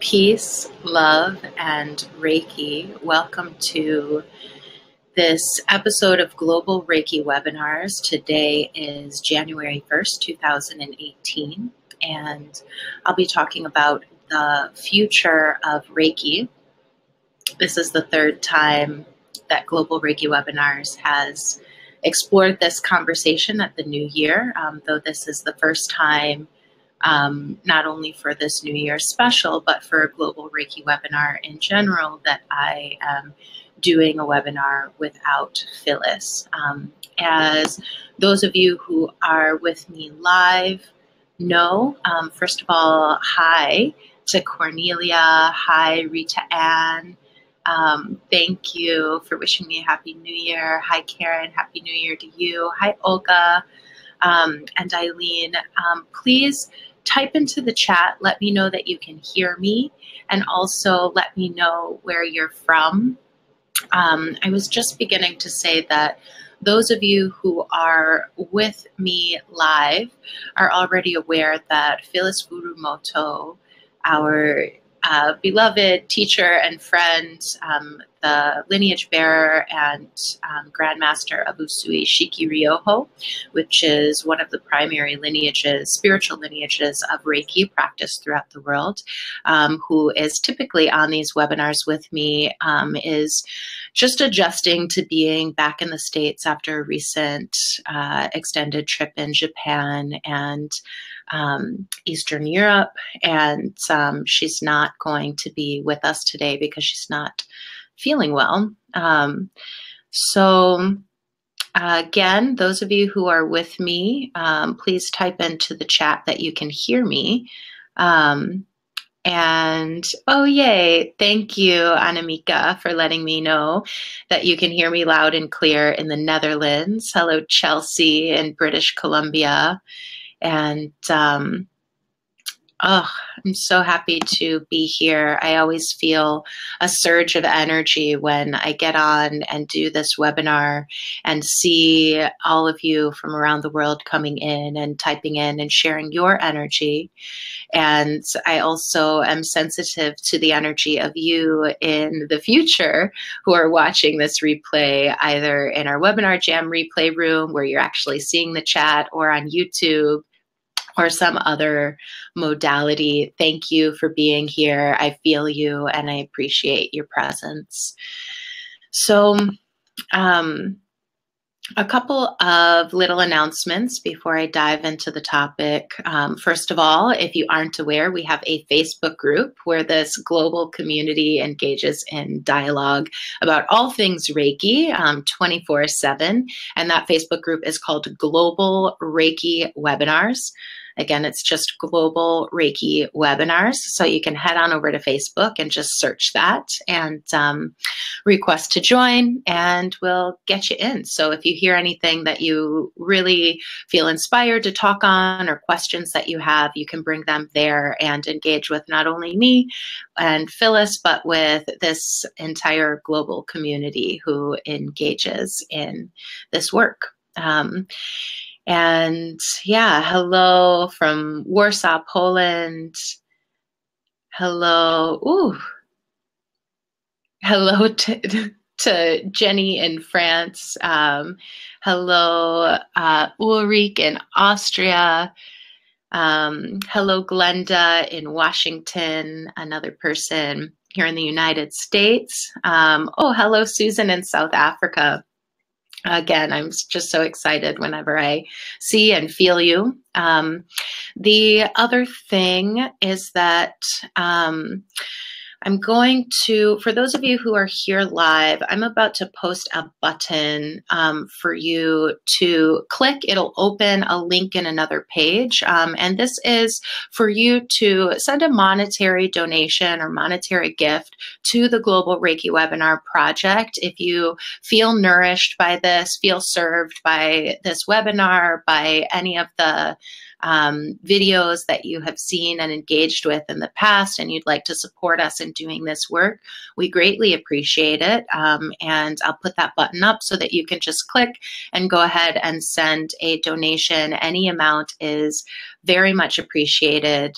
Peace, love, and Reiki. Welcome to this episode of Global Reiki Webinars. Today is January 1st, 2018, and I'll be talking about the future of Reiki. This is the third time that Global Reiki Webinars has explored this conversation at the new year, though this is the first time not only for this New Year special, but for a Global Reiki webinar in general, that I am doing a webinar without Phyllis. As those of you who are with me live know, first of all, hi to Cornelia, hi Rita Ann. Thank you for wishing me a Happy New Year. Hi Karen, Happy New Year to you. Hi Olga and Eileen. Please type into the chat, let me know that you can hear me, and also let me know where you're from. I was just beginning to say that those of you who are with me live are already aware that Phyllis Furumoto, our beloved teacher and friend, the lineage bearer and grandmaster of Usui Shiki Ryoho, which is one of the primary lineages, spiritual lineages of Reiki practiced throughout the world, who is typically on these webinars with me, is just adjusting to being back in the States after a recent extended trip in Japan and Eastern Europe, and she's not going to be with us today because she's not feeling well. Again, those of you who are with me, please type into the chat that you can hear me. And oh yay, thank you, Anamika, for letting me know that you can hear me loud and clear in the Netherlands. Hello, Chelsea in British Columbia. And I'm so happy to be here. I always feel a surge of energy when I get on and do this webinar and see all of you from around the world coming in and typing in and sharing your energy. And I also am sensitive to the energy of you in the future who are watching this replay, either in our Webinar Jam replay room where you're actually seeing the chat, or on YouTube, or some other modality. Thank you for being here. I feel you and I appreciate your presence. So a couple of little announcements before I dive into the topic. First of all, if you aren't aware, we have a Facebook group where this global community engages in dialogue about all things Reiki 24/7. And that Facebook group is called Global Reiki Webinars. Again, it's just Global Reiki Webinars. So you can head on over to Facebook and just search that and request to join, and we'll get you in. So if you hear anything that you really feel inspired to talk on, or questions that you have, you can bring them there and engage with not only me and Phyllis, but with this entire global community who engages in this work. And yeah, hello from Warsaw, Poland. Hello. Ooh. Hello to Jenny in France. Hello, Ulrich in Austria. Hello, Glenda in Washington, another person here in the United States. Oh, hello, Susan in South Africa. Again, I'm just so excited whenever I see and feel you. The other thing is that I'm going to, for those of you who are here live, I'm about to post a button for you to click. It'll open a link in another page. And this is for you to send a monetary donation or monetary gift to the Global Reiki Webinar Project. If you feel nourished by this, feel served by this webinar, by any of the videos that you have seen and engaged with in the past, and you'd like to support us in in doing this work. We greatly appreciate it. And I'll put that button up so that you can just click and go ahead and send a donation. Any amount is very much appreciated.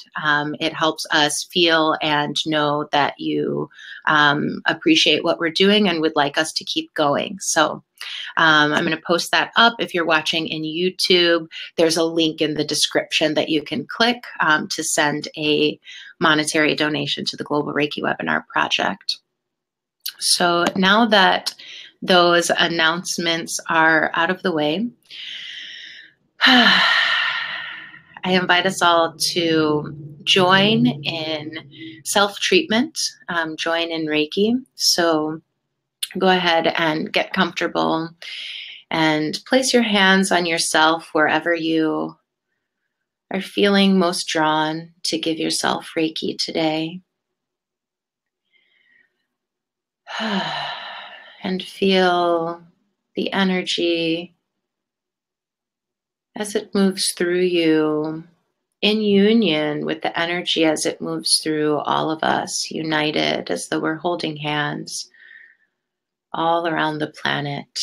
It helps us feel and know that you appreciate what we're doing and would like us to keep going. So I'm going to post that up. If you're watching in YouTube, there's a link in the description that you can click to send a monetary donation to the Global Reiki Webinar Project. So now that those announcements are out of the way, I invite us all to join in self-treatment, join in Reiki. So go ahead and get comfortable and place your hands on yourself wherever you are feeling most drawn to give yourself Reiki today. And feel the energy as it moves through you, in union with the energy as it moves through all of us, united as though we're holding hands all around the planet.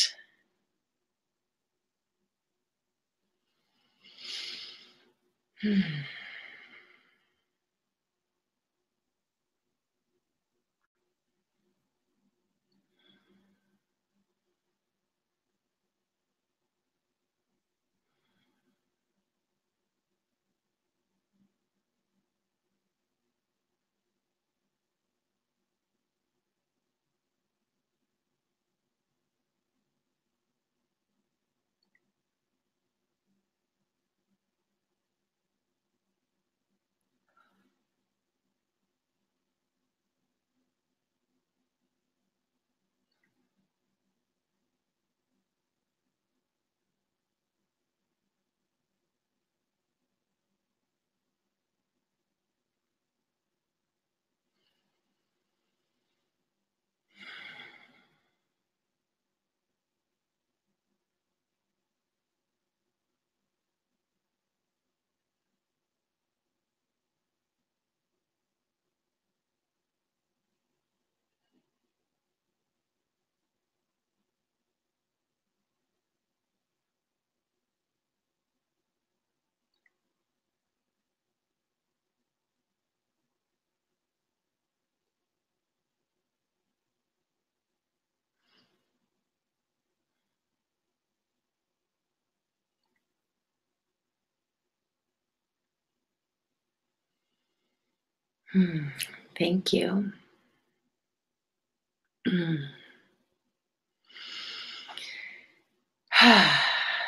Thank you.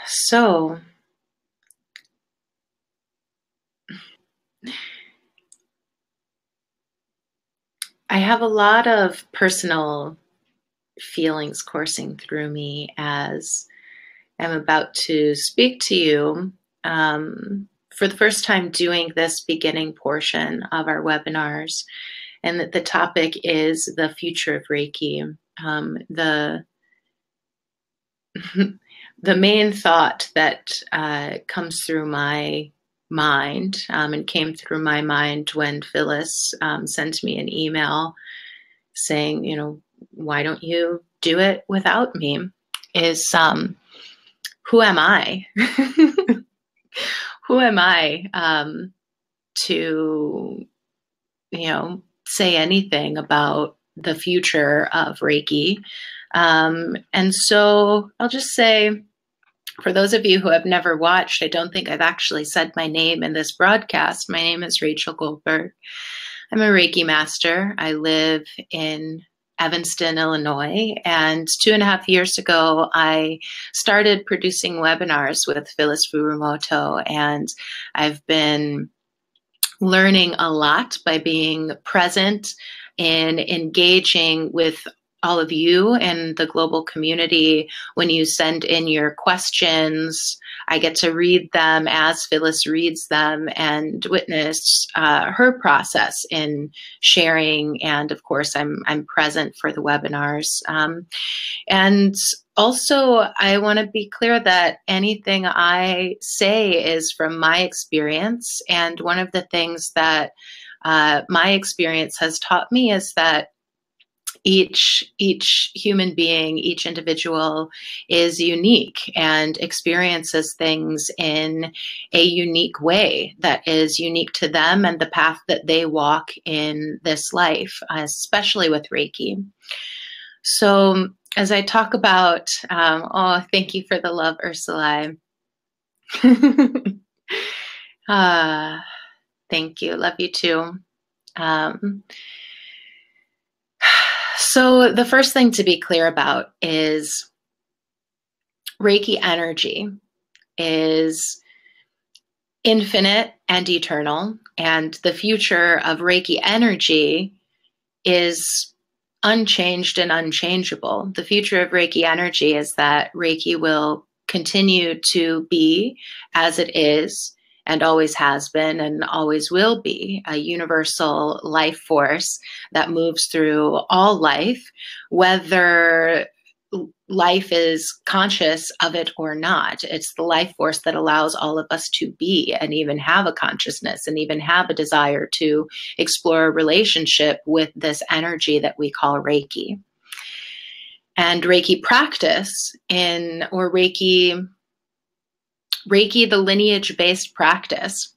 So, I have a lot of personal feelings coursing through me as I'm about to speak to you for the first time doing this beginning portion of our webinars, and that the topic is the future of Reiki. The main thought that comes through my mind and came through my mind when Phyllis sent me an email saying, why don't you do it without me, is who am I? Who am I to, say anything about the future of Reiki? And so I'll just say, for those of you who have never watched, I don't think I've actually said my name in this broadcast. My name is Rachel Goldberg. I'm a Reiki master. I live in Evanston, Illinois, and 2.5 years ago, I started producing webinars with Phyllis Furumoto, and I've been learning a lot by being present and engaging with all of you and the global community. When you send in your questions, I get to read them as Phyllis reads them and witness her process in sharing. And of course, I'm present for the webinars. And also, I want to be clear that anything I say is from my experience. And one of the things that my experience has taught me is that each human being, each individual is unique and experiences things in a unique way that is unique to them and the path that they walk in this life, especially with Reiki. So as I talk about, oh, thank you for the love, Ursula. Thank you. Love you too. So the first thing to be clear about is Reiki energy is infinite and eternal, and the future of Reiki energy is unchanged and unchangeable. The future of Reiki energy is that Reiki will continue to be as it is and always has been and always will be, a universal life force that moves through all life, whether life is conscious of it or not. It's the life force that allows all of us to be and even have a consciousness and even have a desire to explore a relationship with this energy that we call Reiki. And Reiki practice or Reiki, the lineage-based practice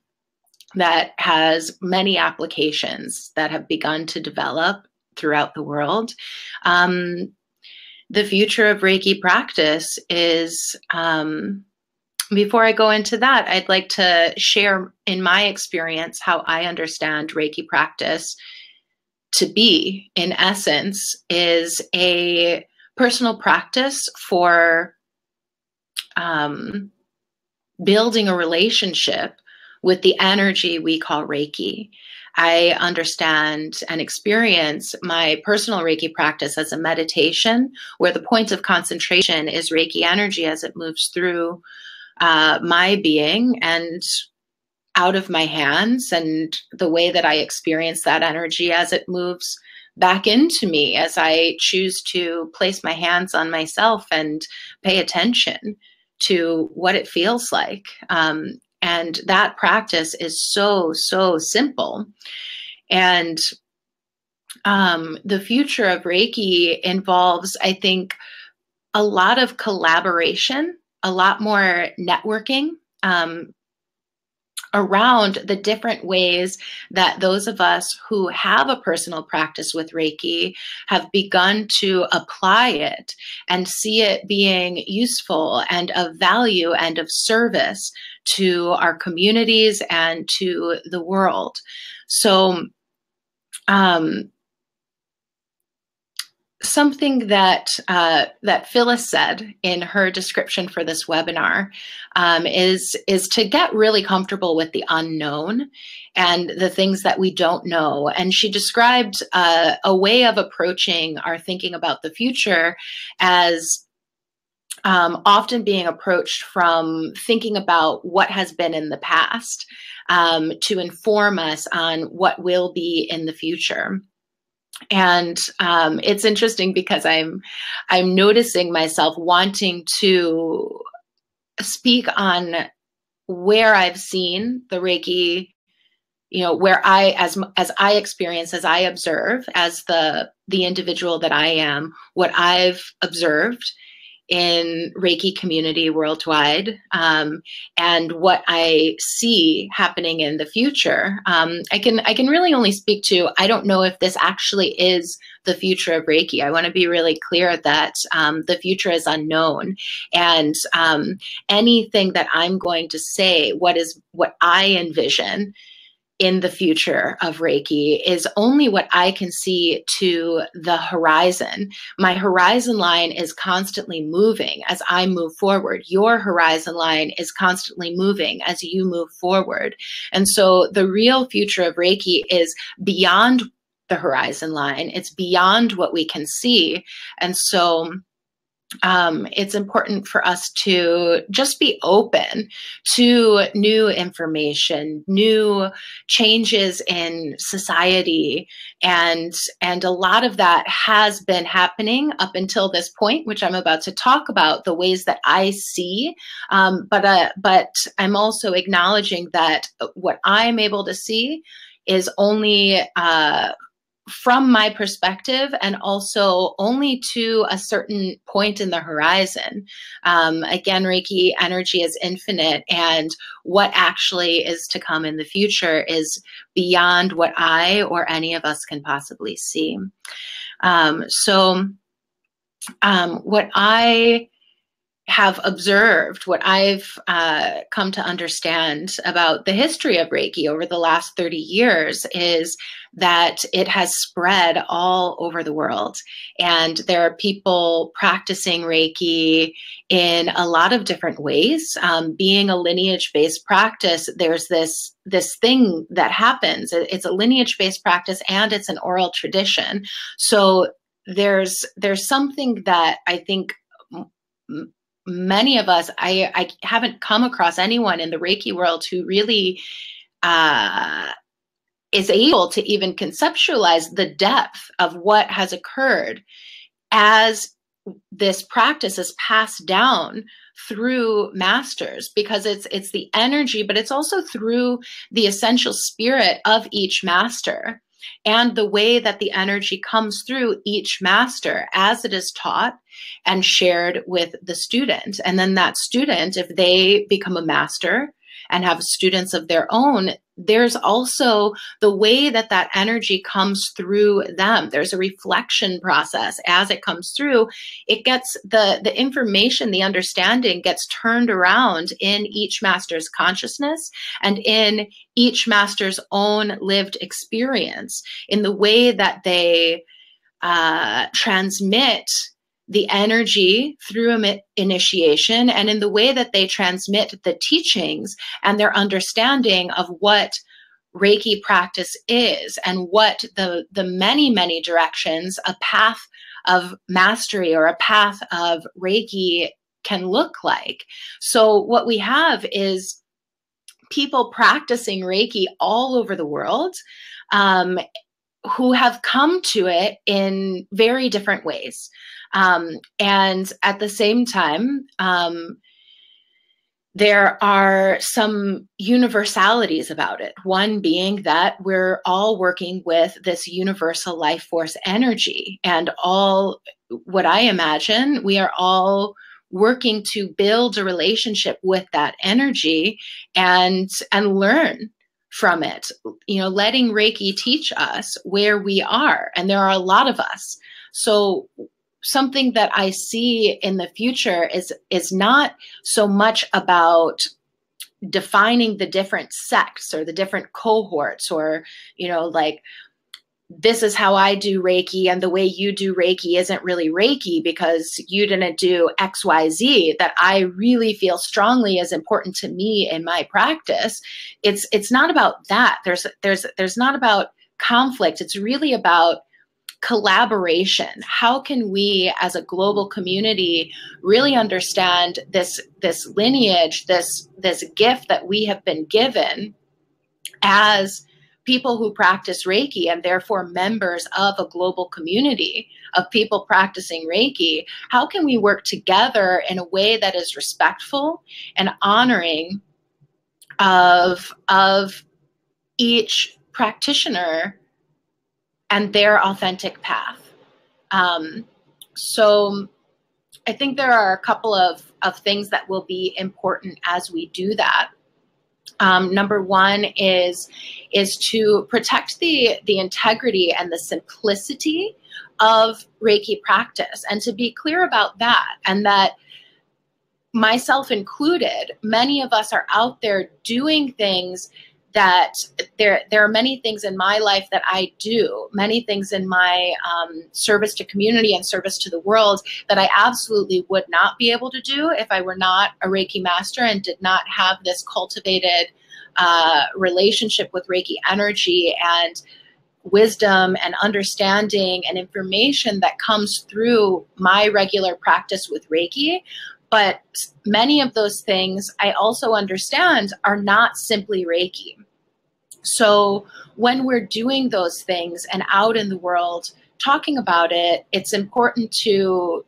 that has many applications that have begun to develop throughout the world. The future of Reiki practice is, before I go into that, I'd like to share in my experience how I understand Reiki practice to be, in essence, is a personal practice for building a relationship with the energy we call Reiki. I understand and experience my personal Reiki practice as a meditation where the point of concentration is Reiki energy as it moves through my being and out of my hands, and the way that I experience that energy as it moves back into me as I choose to place my hands on myself and pay attention to what it feels like. And that practice is so, so simple. And the future of Reiki involves, I think, a lot of collaboration, a lot more networking around the different ways that those of us who have a personal practice with Reiki have begun to apply it and see it being useful and of value and of service to our communities and to the world. So something that that Phyllis said in her description for this webinar is to get really comfortable with the unknown and the things that we don't know. And she described a way of approaching our thinking about the future as often being approached from thinking about what has been in the past to inform us on what will be in the future. And it's interesting because I'm noticing myself wanting to speak on where I've seen the Reiki, where as I experience, as I observe, as the individual that I am, what I've observed in Reiki community worldwide, and what I see happening in the future. I can really only speak to, I don't know if this actually is the future of Reiki. I want to be really clear that the future is unknown, and anything that I'm going to say, what I envision in the future of Reiki is only what I can see to the horizon. My horizon line is constantly moving as I move forward. Your horizon line is constantly moving as you move forward. And so the real future of Reiki is beyond the horizon line. It's beyond what we can see. And so it's important for us to just be open to new information, new changes in society. And a lot of that has been happening up until this point, which I'm about to talk about, the ways that I see. But I'm also acknowledging that what I'm able to see is only from my perspective, and also only to a certain point in the horizon. Again, Reiki energy is infinite, and what actually is to come in the future is beyond what I or any of us can possibly see. What I have observed, what I've come to understand about the history of Reiki over the last 30 years is that it has spread all over the world. And there are people practicing Reiki in a lot of different ways. Being a lineage-based practice, there's this thing that happens. It's a lineage-based practice and it's an oral tradition. So there's something that I think many of us, I haven't come across anyone in the Reiki world who really is able to even conceptualize the depth of what has occurred as this practice is passed down through masters, because it's the energy, but it's also through the essential spirit of each master and the way that the energy comes through each master as it is taught and shared with the student. And then that student, if they become a master and have students of their own, there's also the way that that energy comes through them. There's a reflection process as it comes through. It gets the information, the understanding gets turned around in each master's consciousness and in each master's own lived experience, in the way that they transmit the energy through initiation, and in the way that they transmit the teachings and their understanding of what Reiki practice is and what the many, many directions a path of mastery or a path of Reiki can look like. So what we have is people practicing Reiki all over the world, who have come to it in very different ways. And at the same time, there are some universalities about it. One being that we're all working with this universal life force energy, and all, what I imagine, we are all working to build a relationship with that energy and learn from it, letting Reiki teach us where we are. And there are a lot of us. So something that I see in the future is not so much about defining the different sects or the different cohorts, or, like, this is how I do Reiki and the way you do Reiki isn't really Reiki because you didn't do XYZ that I really feel strongly is important to me in my practice. It's not about that. There's not about conflict. It's really about collaboration. How can we as a global community really understand this lineage, this gift that we have been given as people who practice Reiki, and therefore members of a global community of people practicing Reiki? How can we work together in a way that is respectful and honoring of each practitioner and their authentic path? So I think there are a couple of things that will be important as we do that. Number one is to protect the integrity and the simplicity of Reiki practice, and to be clear about that, and that, myself included, many of us are out there doing things that there are many things in my life that I do, many things in my service to community and service to the world that I absolutely would not be able to do if I were not a Reiki master and did not have this cultivated relationship with Reiki energy and wisdom and understanding and information that comes through my regular practice with Reiki. But many of those things I also understand are not simply Reiki. So when we're doing those things and out in the world talking about it, it's important to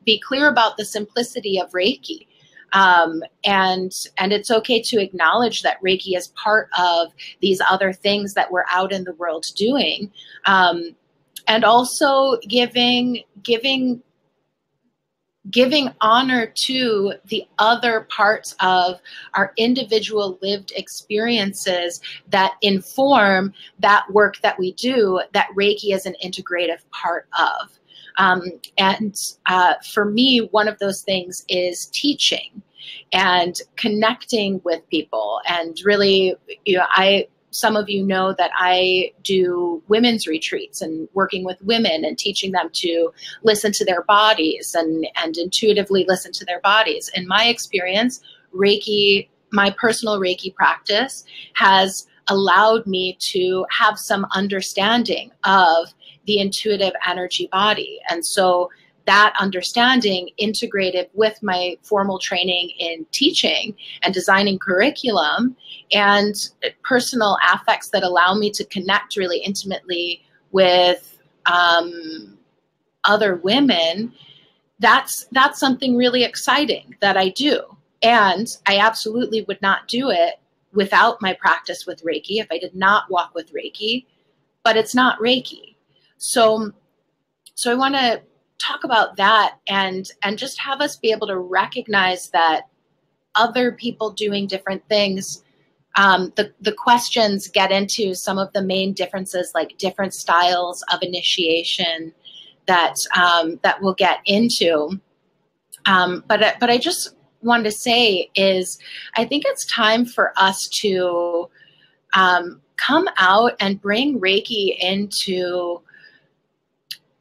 be clear about the simplicity of Reiki. And it's okay to acknowledge that Reiki is part of these other things that we're out in the world doing. And also giving honor to the other parts of our individual lived experiences that inform that work that we do, that Reiki is an integrative part of. And for me, one of those things is teaching and connecting with people. And really, some of you know that I do women's retreats and working with women and teaching them to listen to their bodies and intuitively listen to their bodies. In my experience, Reiki, my personal Reiki practice, has allowed me to have some understanding of the intuitive energy body. And so that understanding integrated with my formal training in teaching and designing curriculum and personal affects that allow me to connect really intimately with other women, that's something really exciting that I do. And I absolutely would not do it without my practice with Reiki if I did not walk with Reiki, but it's not Reiki. So I want to talk about that and just have us be able to recognize that other people doing different things. The questions get into some of the main differences, like different styles of initiation that we'll get into. But I just wanted to say is I think it's time for us to come out and bring Reiki into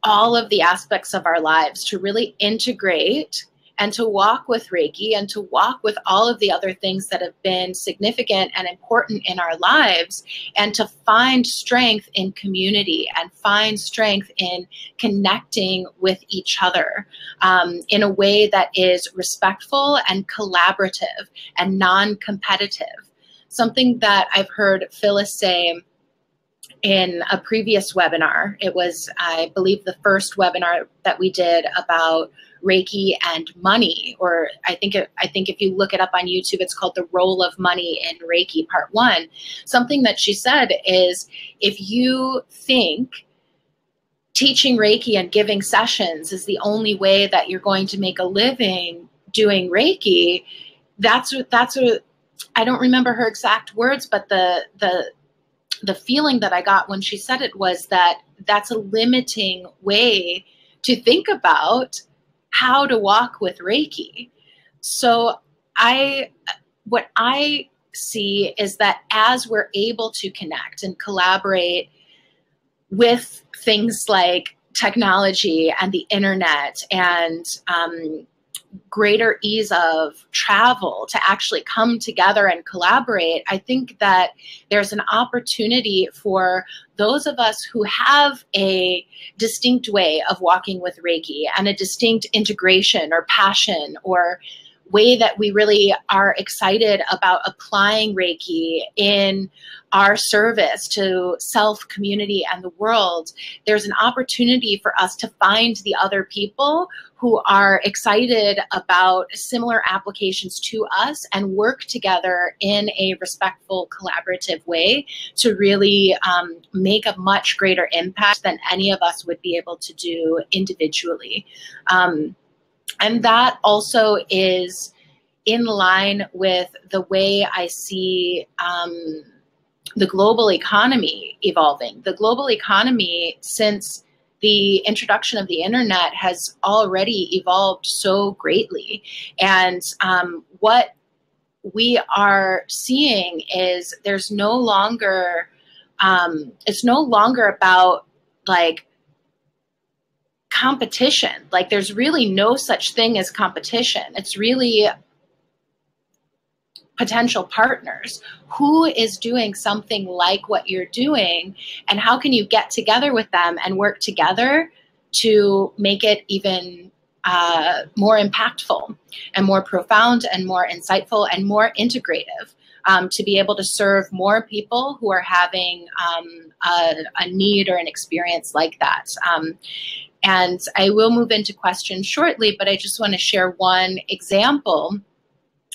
all of the aspects of our lives, to really integrate and to walk with Reiki and to walk with all of the other things that have been significant and important in our lives, and to find strength in community and find strength in connecting with each other in a way that is respectful and collaborative and non-competitive. Something that I've heard Phyllis say in a previous webinar. It was, I believe, the first webinar that we did about Reiki and money, or I think if you look it up on YouTube, it's called The Role of Money in Reiki Part 1. Something that she said is, if you think teaching Reiki and giving sessions is the only way that you're going to make a living doing Reiki, that's what I don't remember her exact words, but the feeling that I got when she said it was that that's a limiting way to think about how to walk with Reiki. So what I see is that as we're able to connect and collaborate with things like technology and the internet and greater ease of travel to actually come together and collaborate, I think that there's an opportunity for those of us who have a distinct way of walking with Reiki and a distinct integration or passion or way that we really are excited about applying Reiki in our service to self, community, and the world. There's an opportunity for us to find the other people who are excited about similar applications to us and work together in a respectful, collaborative way to really make a much greater impact than any of us would be able to do individually. And that also is in line with the way I see the global economy evolving. The global economy, since the introduction of the internet, has already evolved so greatly. And what we are seeing is there's no longer, it's no longer about like competition. Like there's really no such thing as competition. It's really potential partners. Who is doing something like what you're doing, and how can you get together with them and work together to make it even more impactful and more profound and more insightful and more integrative, to be able to serve more people who are having a need or an experience like that. And I will move into questions shortly, but I just want to share one example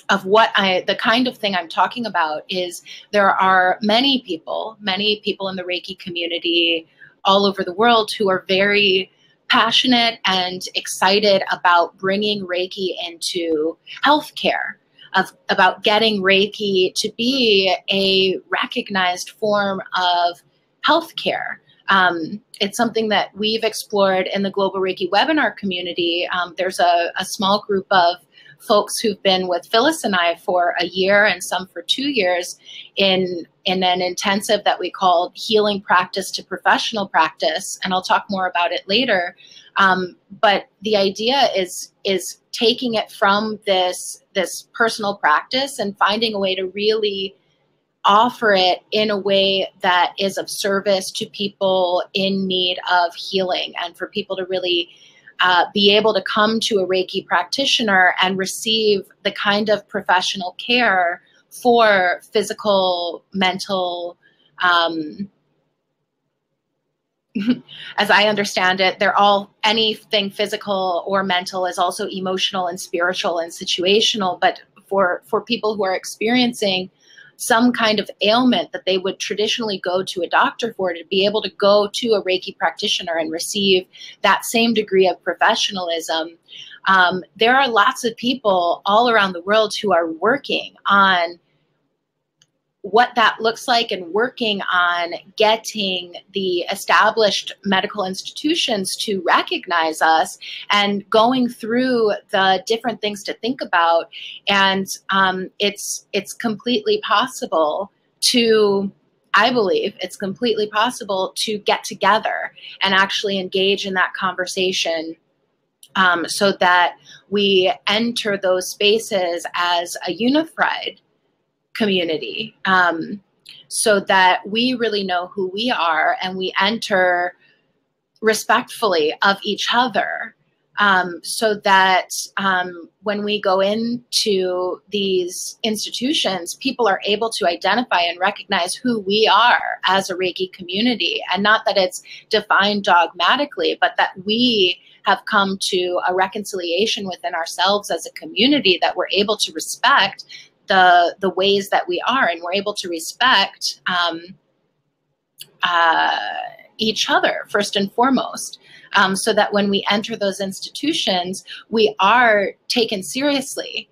the kind of thing I'm talking about is there are many people in the Reiki community all over the world who are very passionate and excited about bringing Reiki into healthcare, about getting Reiki to be a recognized form of healthcare. It's something that we've explored in the Global Reiki Webinar community. There's a small group of folks who've been with Phyllis and I for a year and some for 2 years in an intensive that we called Healing Practice to Professional Practice, and I'll talk more about it later. But the idea is taking it from this personal practice and finding a way to really offer it in a way that is of service to people in need of healing, and for people to really be able to come to a Reiki practitioner and receive the kind of professional care for physical, mental, as I understand it, anything physical or mental is also emotional and spiritual and situational. But for people who are experiencing some kind of ailment that they would traditionally go to a doctor for, to be able to go to a Reiki practitioner and receive that same degree of professionalism. There are lots of people all around the world who are working on what that looks like and working on getting the established medical institutions to recognize us and going through the different things to think about. And it's completely possible to, I believe it's completely possible to get together and actually engage in that conversation, so that we enter those spaces as a unified community, so that we really know who we are and we enter respectfully of each other, so that when we go into these institutions, people are able to identify and recognize who we are as a Reiki community, and not that it's defined dogmatically, but that we have come to a reconciliation within ourselves as a community, that we're able to respect the ways that we are, and we're able to respect each other first and foremost, so that when we enter those institutions, we are taken seriously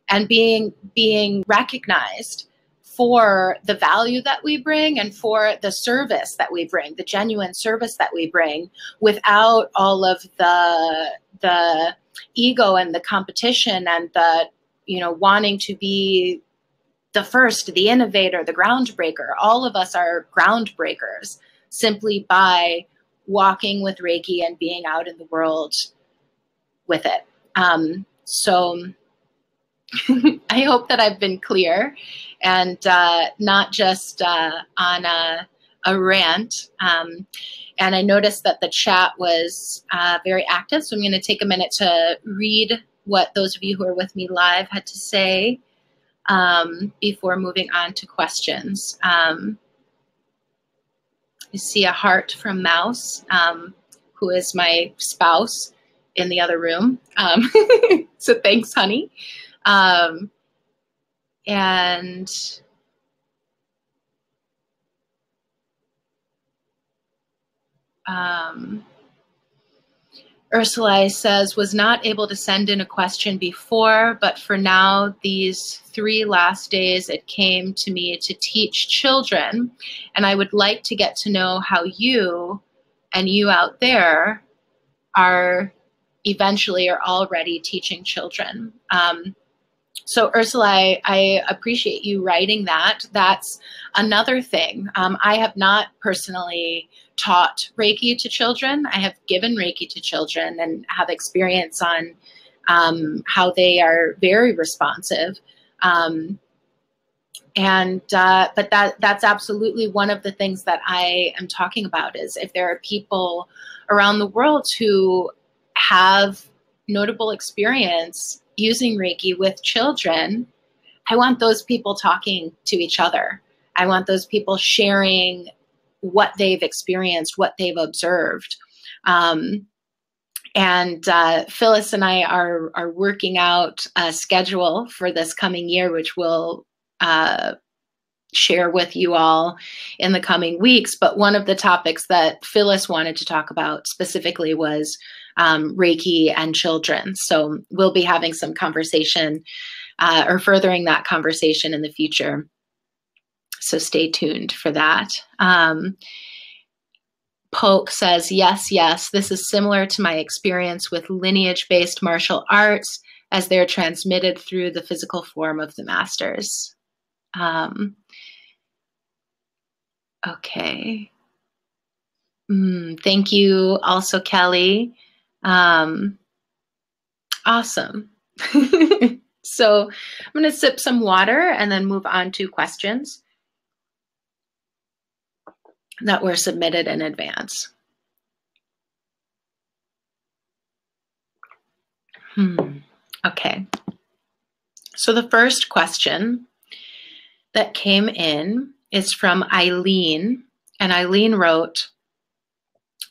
and being recognized for the value that we bring and for the service that we bring, the genuine service that we bring, without all of the ego and the competition and the wanting to be the first, the innovator, the groundbreaker. All of us are groundbreakers simply by walking with Reiki and being out in the world with it. So I hope that I've been clear and not just on a rant. And I noticed that the chat was very active, so I'm going to take a minute to read what those of you who are with me live had to say before moving on to questions. I see a heart from Mouse, who is my spouse in the other room. So thanks, honey. And Ursula says, was not able to send in a question before, but for now, these 3 last days, it came to me to teach children. And I would like to get to know how you and you out there are eventually or already teaching children. So Ursula, I appreciate you writing that. That's another thing. I have not personally taught Reiki to children. I have given Reiki to children and have experience on how they are very responsive. But that's absolutely one of the things that I am talking about, is if there are people around the world who have notable experience using Reiki with children, I want those people talking to each other. I want those people sharing what they've experienced, what they've observed. And Phyllis and I are working out a schedule for this coming year, which we'll share with you all in the coming weeks. But one of the topics that Phyllis wanted to talk about specifically was Reiki and children. So we'll be having some conversation or furthering that conversation in the future. So stay tuned for that. Polk says, yes, this is similar to my experience with lineage-based martial arts as they're transmitted through the physical form of the masters. Okay. Thank you also, Kelly. Awesome. So I'm going to sip some water and then move on to questions that were submitted in advance. Okay. So the first question that came in is from Eileen, and Eileen wrote,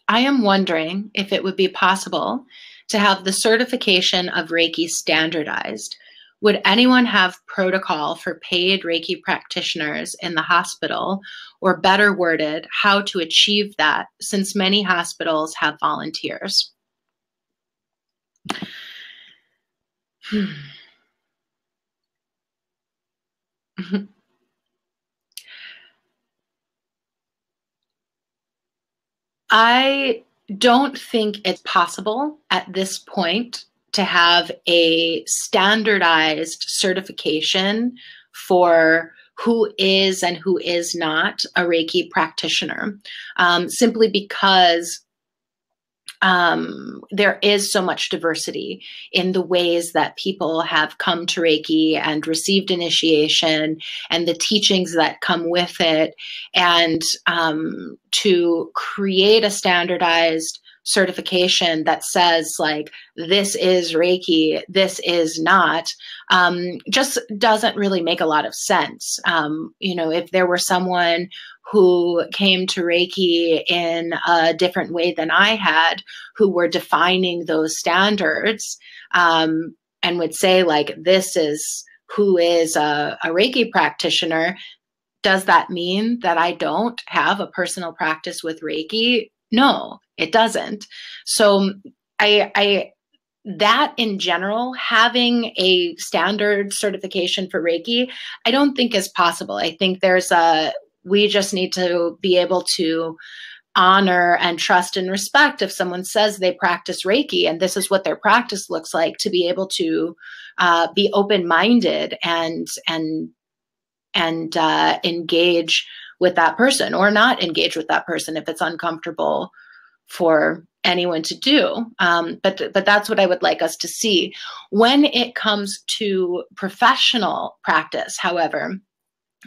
I am wondering if it would be possible to have the certification of Reiki standardized. Would anyone have protocol for paid Reiki practitioners in the hospital, or better worded, how to achieve that, since many hospitals have volunteers? I don't think it's possible at this point to have a standardized certification for who is and who is not a Reiki practitioner, simply because there is so much diversity in the ways that people have come to Reiki and received initiation and the teachings that come with it. And to create a standardized certification that says, like, this is Reiki, this is not, just doesn't really make a lot of sense. You know, if there were someone who came to Reiki in a different way than I had, who were defining those standards, and would say, like, this is who is a Reiki practitioner, does that mean that I don't have a personal practice with Reiki? No, it doesn't. So that in general, having a standard certification for Reiki, I don't think is possible. I think we just need to be able to honor and trust and respect if someone says they practice Reiki and this is what their practice looks like, to be able to be open-minded and engage with that person, or not engage with that person if it's uncomfortable for anyone to do. But that's what I would like us to see. When it comes to professional practice, however,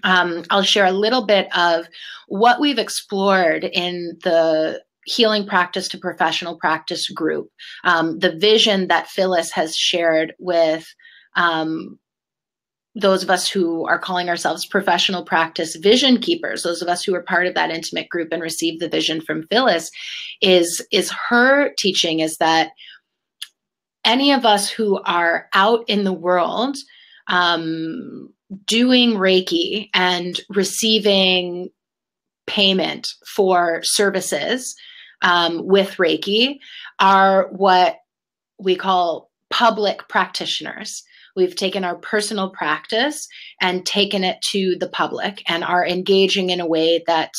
I'll share a little bit of what we've explored in the Healing Practice to Professional Practice group, the vision that Phyllis has shared with those of us who are calling ourselves professional practice vision keepers, those of us who are part of that intimate group and received the vision from Phyllis, is her teaching is that any of us who are out in the world doing Reiki and receiving payment for services with Reiki are what we call public practitioners. We've taken our personal practice and taken it to the public and are engaging in a way that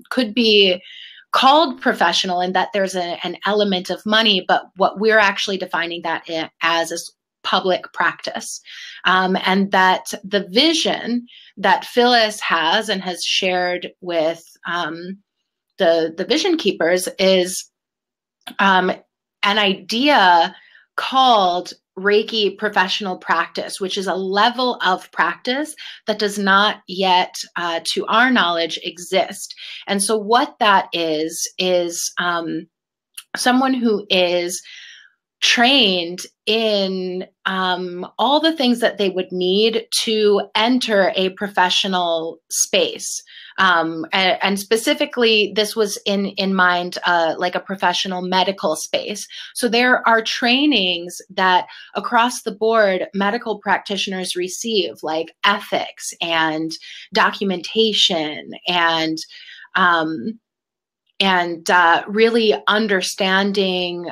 could be called professional, in that there's an element of money, but what we're actually defining that as is public practice. And that the vision that Phyllis has and has shared with the vision keepers is an idea called Reiki professional practice, which is a level of practice that does not yet, to our knowledge, exist. And so what that is someone who is trained in all the things that they would need to enter a professional space. And specifically, this was in mind like a professional medical space. So there are trainings that across the board medical practitioners receive, like ethics and documentation and really understanding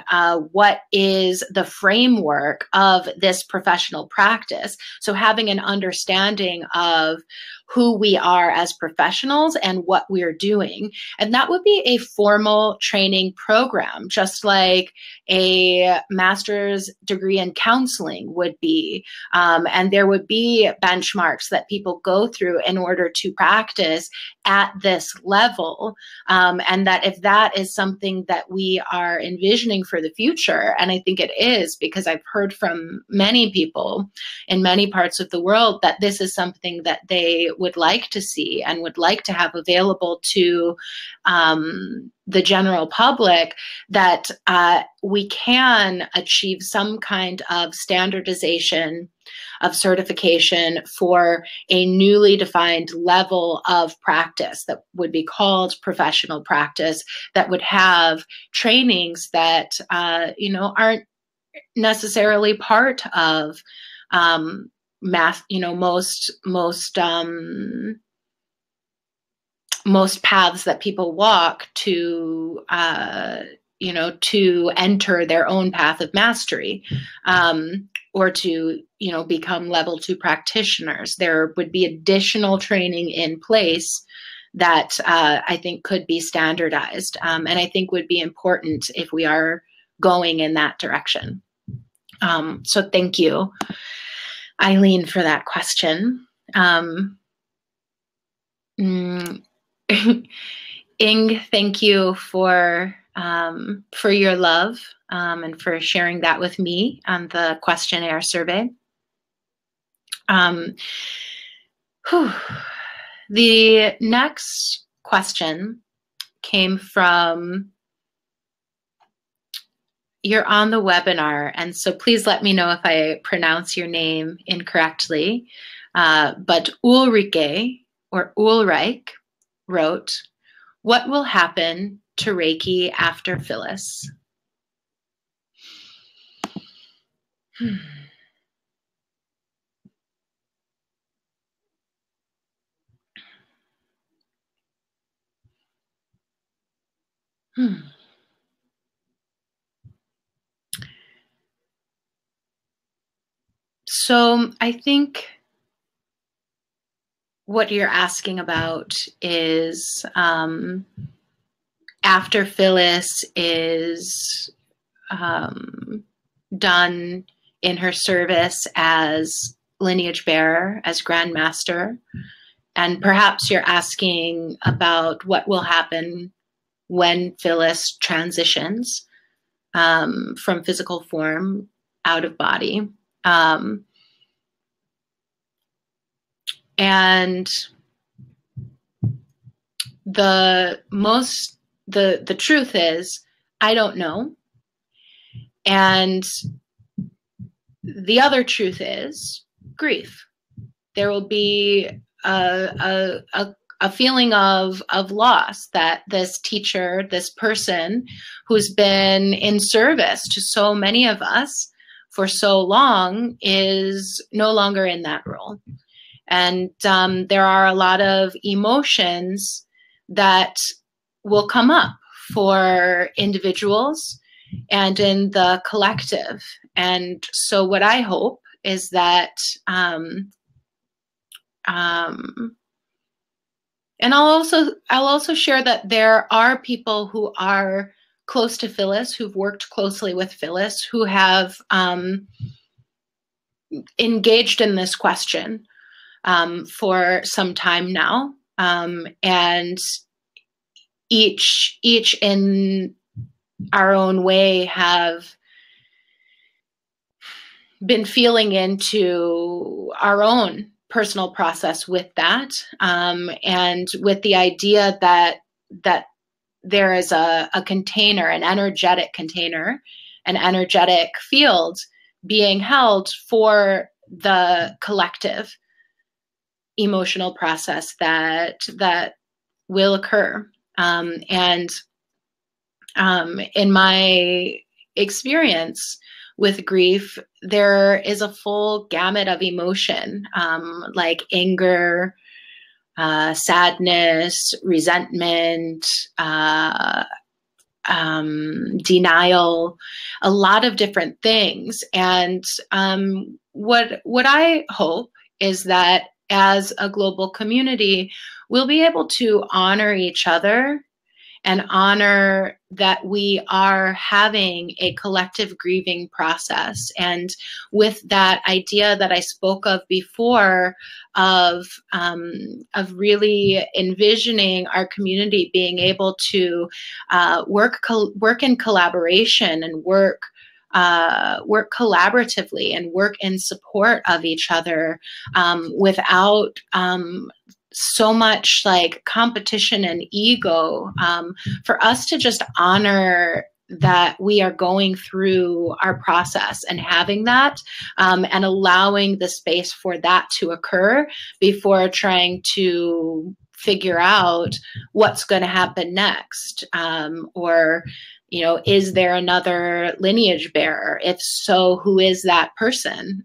what is the framework of this professional practice. So having an understanding of who we are as professionals and what we're doing. And that would be a formal training program, just like a master's degree in counseling would be. And there would be benchmarks that people go through in order to practice at this level. And that if that is something that we are envisioning for the future, and I think it is, because I've heard from many people in many parts of the world that this is something that they would like to see and would like to have available to the general public, that we can achieve some kind of standardization of certification for a newly defined level of practice that would be called professional practice, that would have trainings that aren't necessarily part of most paths that people walk to to enter their own path of mastery, or to become level 2 practitioners. There would be additional training in place that I think could be standardized, and I think would be important if we are going in that direction. So thank you, Eileen, for that question. Ing, thank you for your love and for sharing that with me on the questionnaire survey. The next question came from, you're on the webinar, and so please let me know if I pronounce your name incorrectly, but Ulrike or Ulrike wrote, "What will happen to Reiki after Phyllis?" So I think what you're asking about is after Phyllis is done in her service as lineage bearer, as Grand Master, and perhaps you're asking about what will happen when Phyllis transitions from physical form out of body. And the truth is, I don't know. And the other truth is grief. There will be a feeling of loss that this teacher, this person who's been in service to so many of us for so long, is no longer in that role. And there are a lot of emotions that will come up for individuals and in the collective. And so what I hope is that, and I'll also share that there are people who are close to Phyllis, who've worked closely with Phyllis, who have engaged in this question for some time now, and each in our own way have been feeling into our own personal process with that, and with the idea that there is a container, an energetic container an energetic field being held for the collective emotional process that will occur. And in my experience with grief, there is a full gamut of emotion, like anger, sadness, resentment, denial, a lot of different things. And what I hope is that as a global community, we'll be able to honor each other and honor that we are having a collective grieving process. And with that idea that I spoke of before of really envisioning our community being able to work in collaboration and work collaboratively and work in support of each other without so much like competition and ego, for us to just honor that we are going through our process and having that, and allowing the space for that to occur before trying to figure out what's going to happen next, or is there another lineage bearer? If so, who is that person?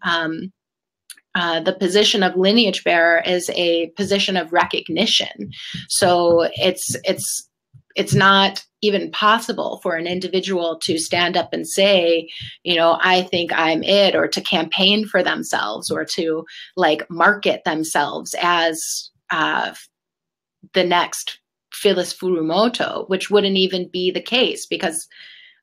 The position of lineage bearer is a position of recognition. So it's not even possible for an individual to stand up and say, I think I'm it, or to campaign for themselves, or to like market themselves as the next Phyllis Furumoto, which wouldn't even be the case, because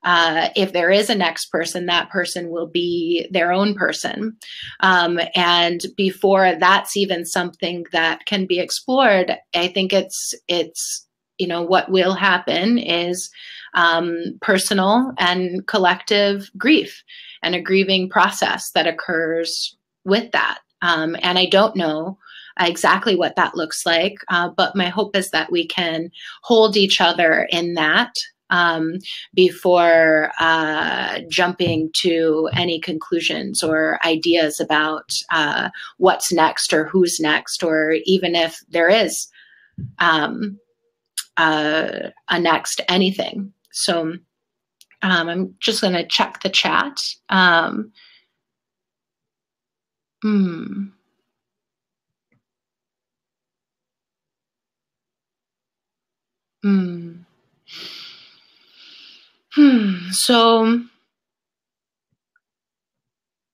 if there is a next person, that person will be their own person. And before that's even something that can be explored, I think it's what will happen is personal and collective grief, and a grieving process that occurs with that. And I don't know exactly what that looks like, but my hope is that we can hold each other in that, before jumping to any conclusions or ideas about what's next or who's next, or even if there is a next anything. So I'm just going to check the chat. So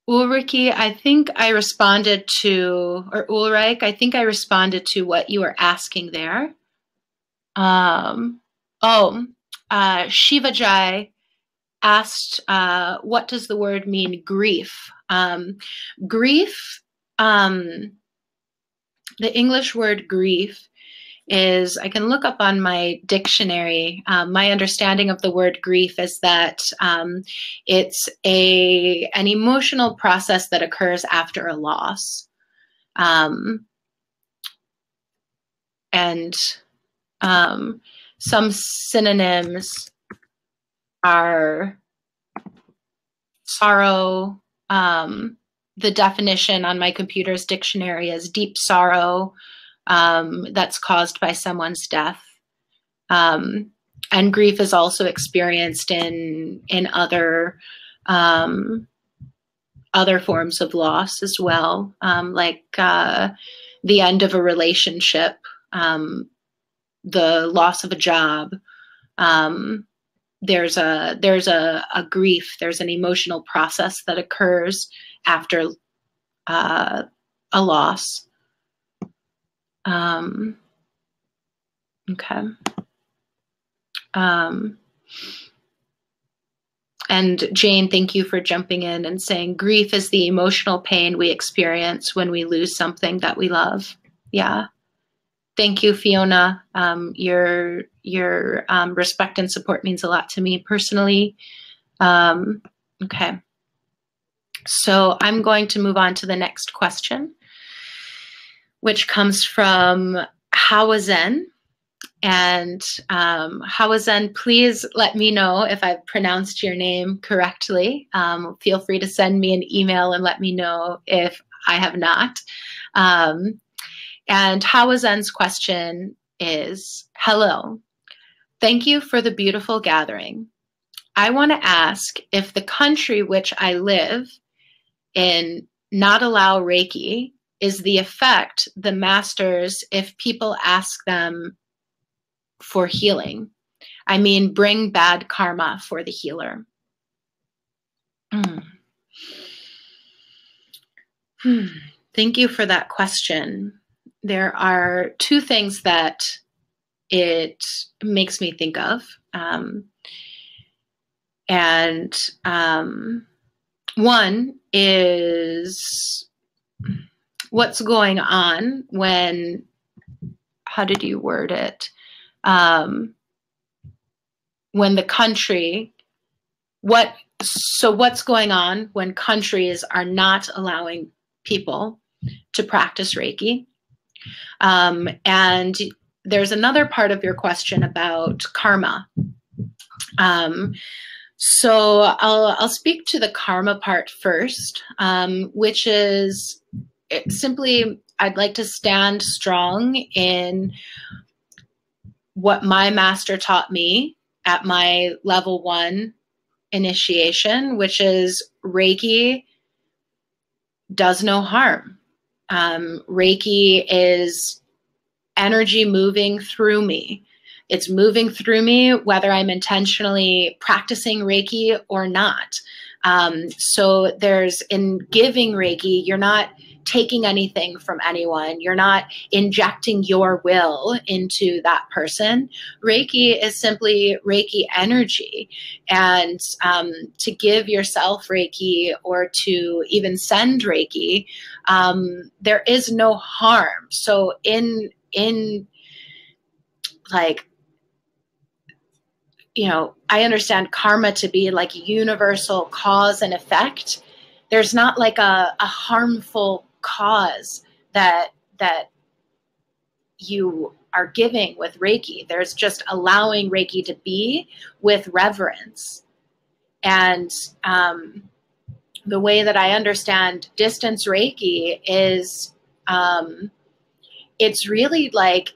Ulrike, I think I responded to, or Ulrike, I think I responded to what you were asking there. Shivajai asked, what does the word mean, grief? Grief, the English word grief is, I can look up on my dictionary. My understanding of the word grief is that it's an emotional process that occurs after a loss. And some synonyms are sorrow. The definition on my computer's dictionary is deep sorrow that's caused by someone's death. And grief is also experienced in other forms of loss as well, like the end of a relationship, the loss of a job. There's a grief, there's an emotional process that occurs after a loss. Okay. And Jane, thank you for jumping in and saying grief is the emotional pain we experience when we lose something that we love. Yeah. Thank you, Fiona. Your respect and support means a lot to me personally. Okay. So I'm going to move on to the next question, which comes from Hawazen. And Hawazen, please let me know if I've pronounced your name correctly. Feel free to send me an email and let me know if I have not. And Hawazen's question is, hello, thank you for the beautiful gathering. I want to ask if the country which I live in not allow Reiki is the effect the masters if people ask them for healing. I mean, bring bad karma for the healer. Thank you for that question. There are two things that it makes me think of. One is what's going on when, how did you word it? When the country, what's going on when countries are not allowing people to practice Reiki? And there's another part of your question about karma. So I'll speak to the karma part first, which is simply, I'd like to stand strong in what my master taught me at my level 1 initiation, which is Reiki does no harm. Reiki is energy moving through me. It's moving through me whether I'm intentionally practicing Reiki or not. So there's, in giving Reiki, you're not taking anything from anyone. You're not injecting your will into that person. Reiki is simply Reiki energy. And to give yourself Reiki or to even send Reiki, there is no harm. So in like, you know, I understand karma to be like universal cause and effect. There's not like a harmful cause that you are giving with Reiki. There's just allowing Reiki to be with reverence. And the way that I understand distance Reiki is it's really like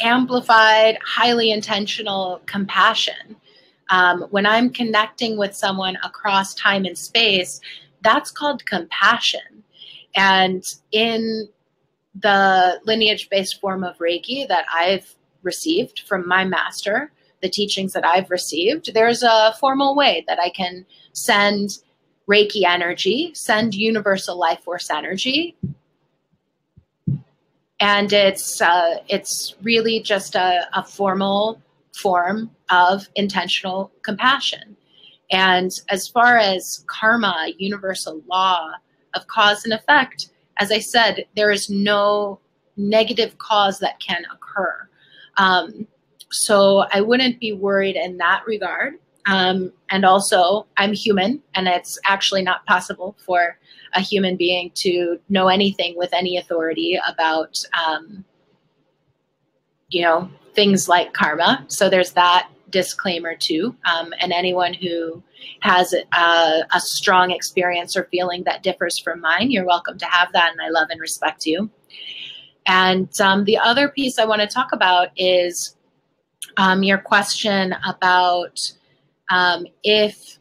amplified, highly intentional compassion. When I'm connecting with someone across time and space, that's called compassion. And in the lineage-based form of Reiki that I've received from my master, the teachings that I've received, there's a formal way that I can send Reiki energy, send universal life force energy. And it's really just a formal form of intentional compassion. And as far as karma, universal law of cause and effect, as I said, there is no negative cause that can occur. So I wouldn't be worried in that regard. And also, I'm human, and it's actually not possible for a human being to know anything with any authority about, you know, things like karma. So there's that disclaimer too. And anyone who has a strong experience or feeling that differs from mine, you're welcome to have that, and I love and respect you. And the other piece I want to talk about is your question about if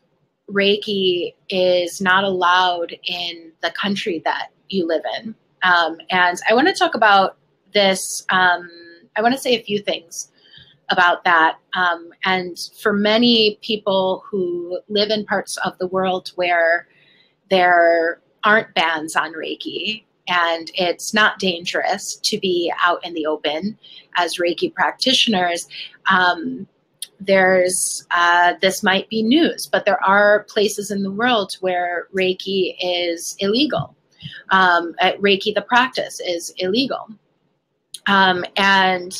Reiki is not allowed in the country that you live in. And I want to talk about this. I want to say a few things about that. And for many people who live in parts of the world where there aren't bans on Reiki and it's not dangerous to be out in the open as Reiki practitioners, this might be news, but there are places in the world where Reiki is illegal. Reiki, the practice, is illegal. And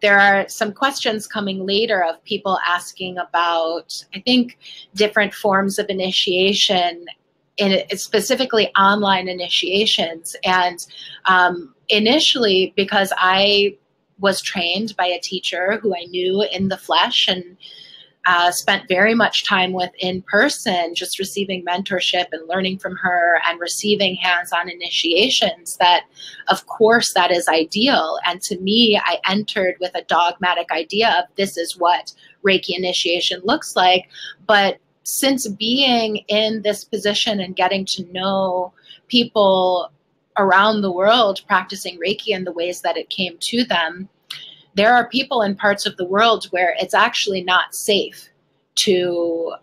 there are some questions coming later of people asking about, I think, different forms of initiation specifically online initiations. And initially, because I was trained by a teacher who I knew in the flesh and spent very much time with in person, just receiving mentorship and learning from her and receiving hands-on initiations, that of course that is ideal. And to me, I entered with a dogmatic idea of this is what Reiki initiation looks like. But since being in this position and getting to know people around the world practicing Reiki in the ways that it came to them, there are people in parts of the world where it's actually not safe to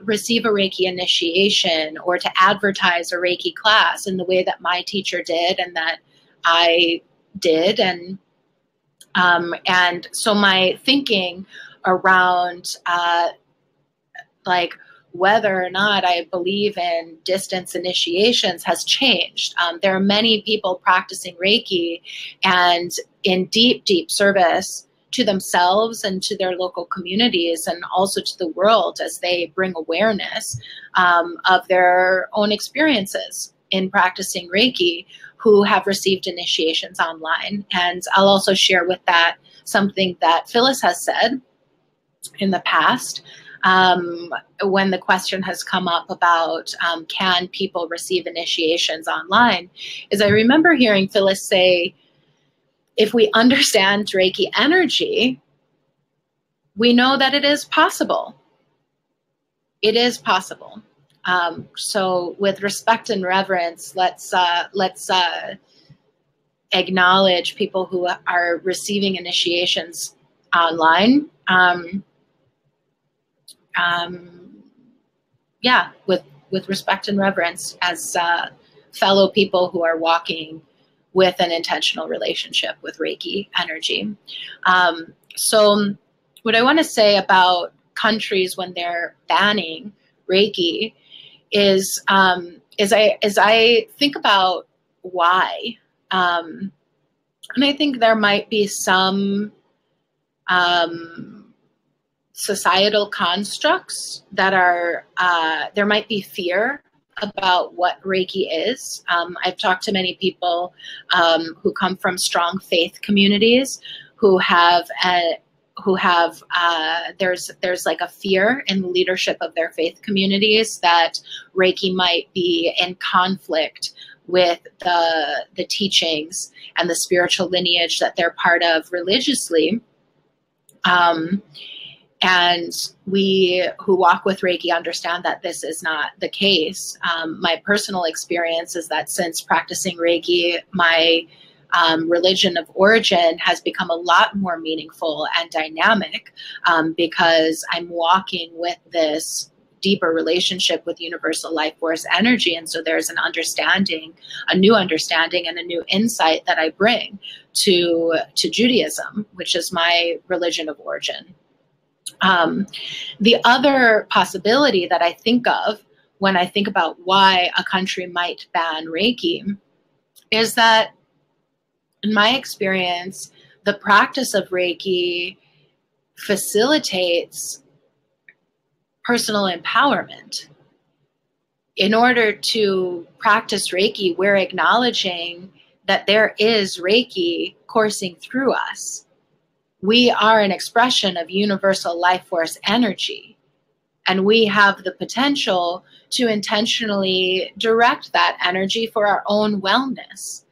receive a Reiki initiation or to advertise a Reiki class in the way that my teacher did and that I did. And so my thinking around like whether or not I believe in distance initiations has changed. There are many people practicing Reiki and in deep, deep service to themselves and to their local communities and also to the world as they bring awareness of their own experiences in practicing Reiki, who have received initiations online. And I'll also share with that something that Phyllis has said in the past, when the question has come up about can people receive initiations online, is I remember hearing Phyllis say, if we understand Reiki energy, we know that it is possible. It is possible. So with respect and reverence, let's acknowledge people who are receiving initiations online. Yeah, with respect and reverence as fellow people who are walking with an intentional relationship with Reiki energy. So what I want to say about countries when they're banning Reiki is I think about why. And I think there might be some societal constructs that are, there might be fear about what Reiki is. I've talked to many people who come from strong faith communities who have there's like a fear in the leadership of their faith communities that Reiki might be in conflict with the teachings and the spiritual lineage that they're part of religiously. And we who walk with Reiki understand that this is not the case. My personal experience is that since practicing Reiki, my religion of origin has become a lot more meaningful and dynamic because I'm walking with this deeper relationship with universal life force energy. And so there's an understanding, a new understanding and a new insight that I bring to Judaism, which is my religion of origin. The other possibility that I think of when I think about why a country might ban Reiki is that, in my experience, the practice of Reiki facilitates personal empowerment. In order to practice Reiki, we're acknowledging that there is Reiki coursing through us. We are an expression of universal life force energy, and we have the potential to intentionally direct that energy for our own wellness.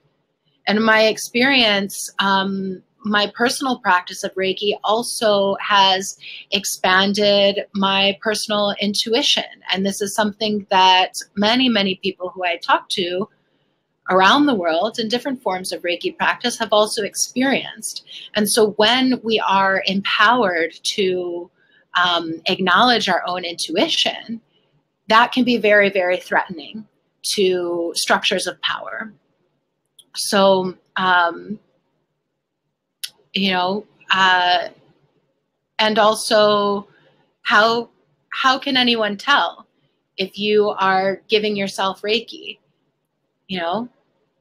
And in my experience, my personal practice of Reiki also has expanded my personal intuition. And this is something that many, many people who I talk to around the world in different forms of Reiki practice have also experienced. And so when we are empowered to acknowledge our own intuition, that can be very, very threatening to structures of power. So, and also how can anyone tell if you are giving yourself Reiki?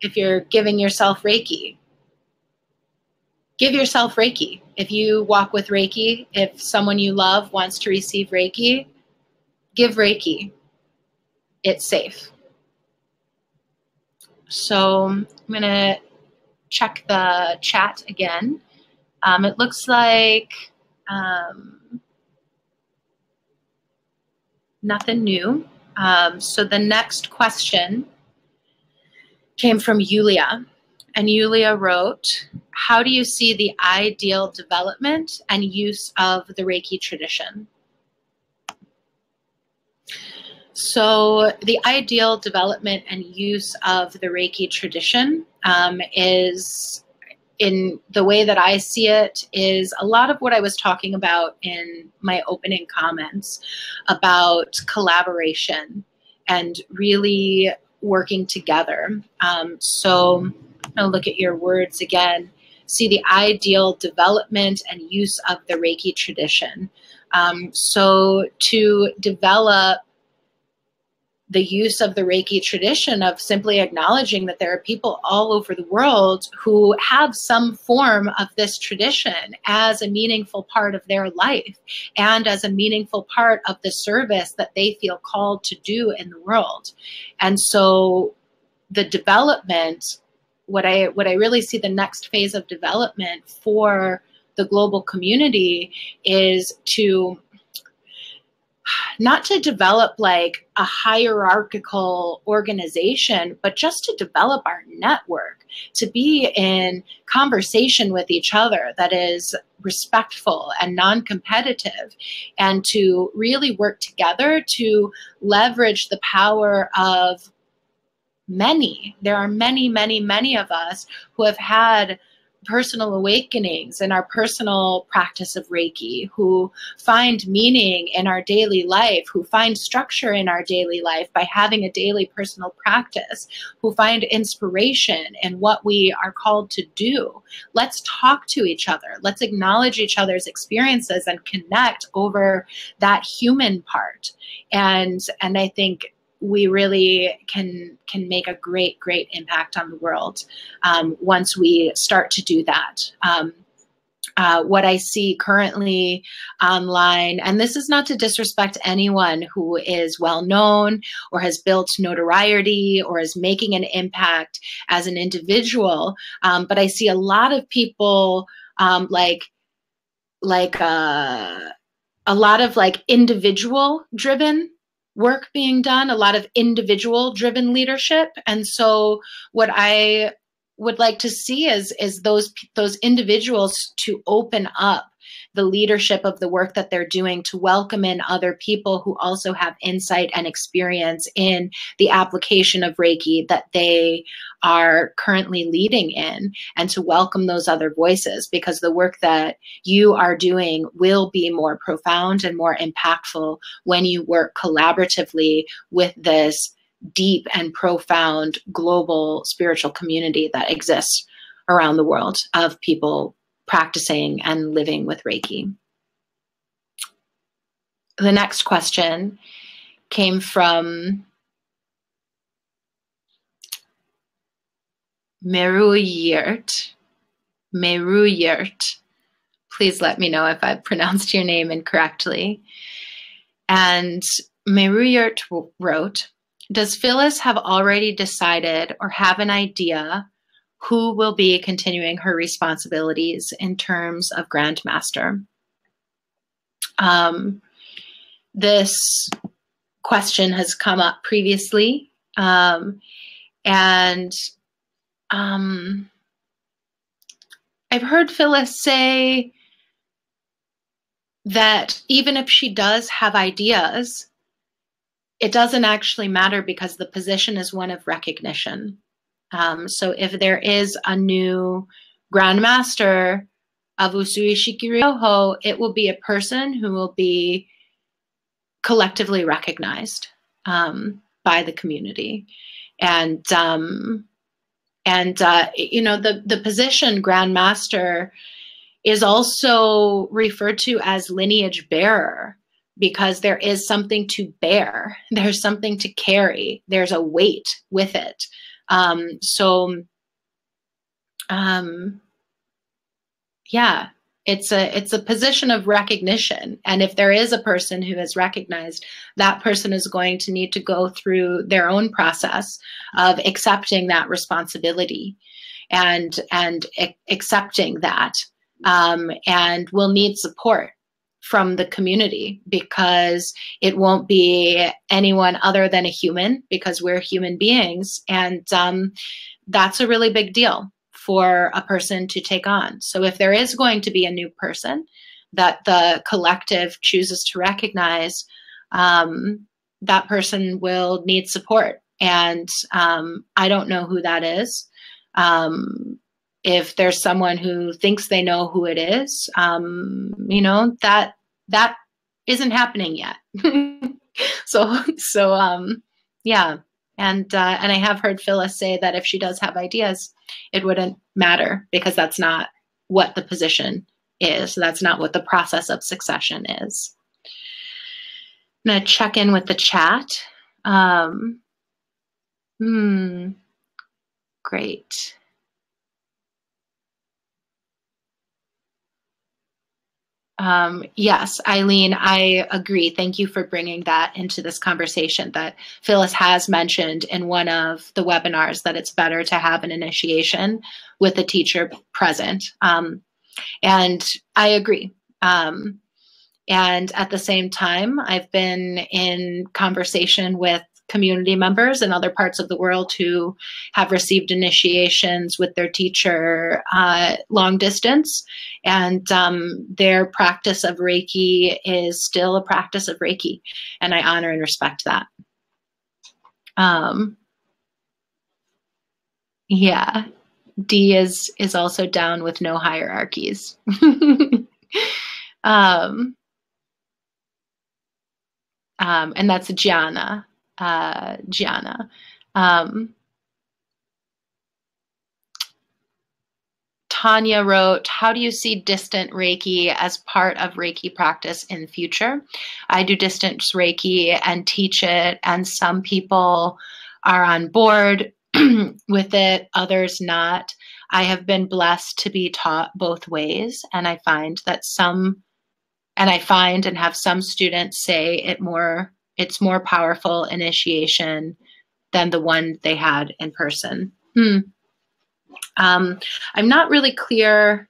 If you're giving yourself Reiki, give yourself Reiki. If you walk with Reiki, if someone you love wants to receive Reiki, give Reiki. it's safe. So I'm going to check the chat again. It looks like nothing new. So the next question came from Yulia. And Yulia wrote, how do you see the ideal development and use of the Reiki tradition? So the ideal development and use of the Reiki tradition is, in the way that I see it, is a lot of what I was talking about in my opening comments about collaboration and really working together. So I'll look at your words again. See the ideal development and use of the Reiki tradition. So to develop the use of the Reiki tradition, of simply acknowledging that there are people all over the world who have some form of this tradition as a meaningful part of their life and as a meaningful part of the service that they feel called to do in the world. And so the development, what I really see the next phase of development for the global community is to not to develop like a hierarchical organization, but just to develop our network, to be in conversation with each other that is respectful and non-competitive, and to really work together to leverage the power of many. There are many, many, many of us who have had personal awakenings in our personal practice of Reiki, who find meaning in our daily life, who find structure in our daily life by having a daily personal practice, who find inspiration in what we are called to do. Let's talk to each other. Let's acknowledge each other's experiences and connect over that human part. And I think we really can make a great, great impact on the world once we start to do that. What I see currently online, and this is not to disrespect anyone who is well known or has built notoriety or is making an impact as an individual, but I see a lot of people a lot of like individual driven work being done, a lot of individual driven leadership. And so what I would like to see is those individuals to open up the leadership of the work that they're doing, to welcome in other people who also have insight and experience in the application of Reiki that they are currently leading in, and to welcome those other voices, because the work that you are doing will be more profound and more impactful when you work collaboratively with this deep and profound global spiritual community that exists around the world of people practicing and living with Reiki. The next question came from Meruyert. Please let me know if I've pronounced your name incorrectly. And Meruyert wrote, does Phyllis have already decided or have an idea who will be continuing her responsibilities in terms of Grandmaster? This question has come up previously, and I've heard Phyllis say that even if she does have ideas, it doesn't actually matter because the position is one of recognition. So if there is a new Grandmaster of Usui Shikiri-Ryoho, it will be a person who will be collectively recognized by the community. And you know, the position Grandmaster is also referred to as lineage bearer, because there is something to bear. There's something to carry. There's a weight with it. Yeah, it's a position of recognition. And if there is a person who is recognized, that person is going to need to go through their own process of accepting that responsibility and accepting that, and will need support from the community, because it won't be anyone other than a human, because we're human beings. And that's a really big deal for a person to take on. So if there is going to be a new person that the collective chooses to recognize, that person will need support. And I don't know who that is. If there's someone who thinks they know who it is, you know, that isn't happening yet. Yeah. And I have heard Phyllis say that if she does have ideas, it wouldn't matter, because that's not what the position is. That's not what the process of succession is. I'm going to check in with the chat. Great. Yes, Eileen, I agree. Thank you for bringing that into this conversation, that Phyllis has mentioned in one of the webinars that it's better to have an initiation with a teacher present. And I agree. And at the same time, I've been in conversation with community members in other parts of the world who have received initiations with their teacher long distance, and their practice of Reiki is still a practice of Reiki, and I honor and respect that. Yeah, D is also down with no hierarchies. And that's Gianna. Tanya wrote, how do you see distant Reiki as part of Reiki practice in the future? I do distance Reiki and teach it, and some people are on board with it, others not. I have been blessed to be taught both ways, and I find that and have some students say it's more powerful initiation than the one they had in person. I'm not really clear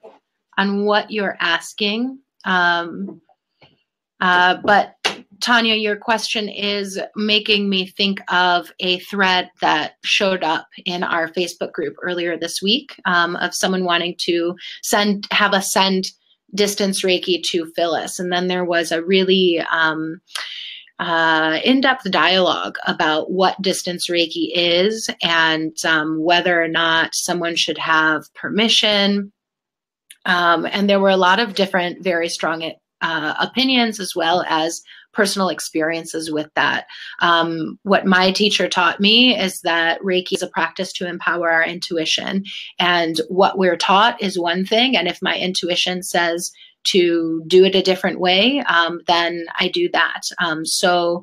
on what you're asking, but Tanya, your question is making me think of a thread that showed up in our Facebook group earlier this week, of someone wanting to have us send distance Reiki to Phyllis. And then there was a really in-depth dialogue about what distance Reiki is, and whether or not someone should have permission. And there were a lot of different, very strong opinions, as well as personal experiences with that. What my teacher taught me is that Reiki is a practice to empower our intuition, and what we're taught is one thing. And if my intuition says to do it a different way, then I do that. So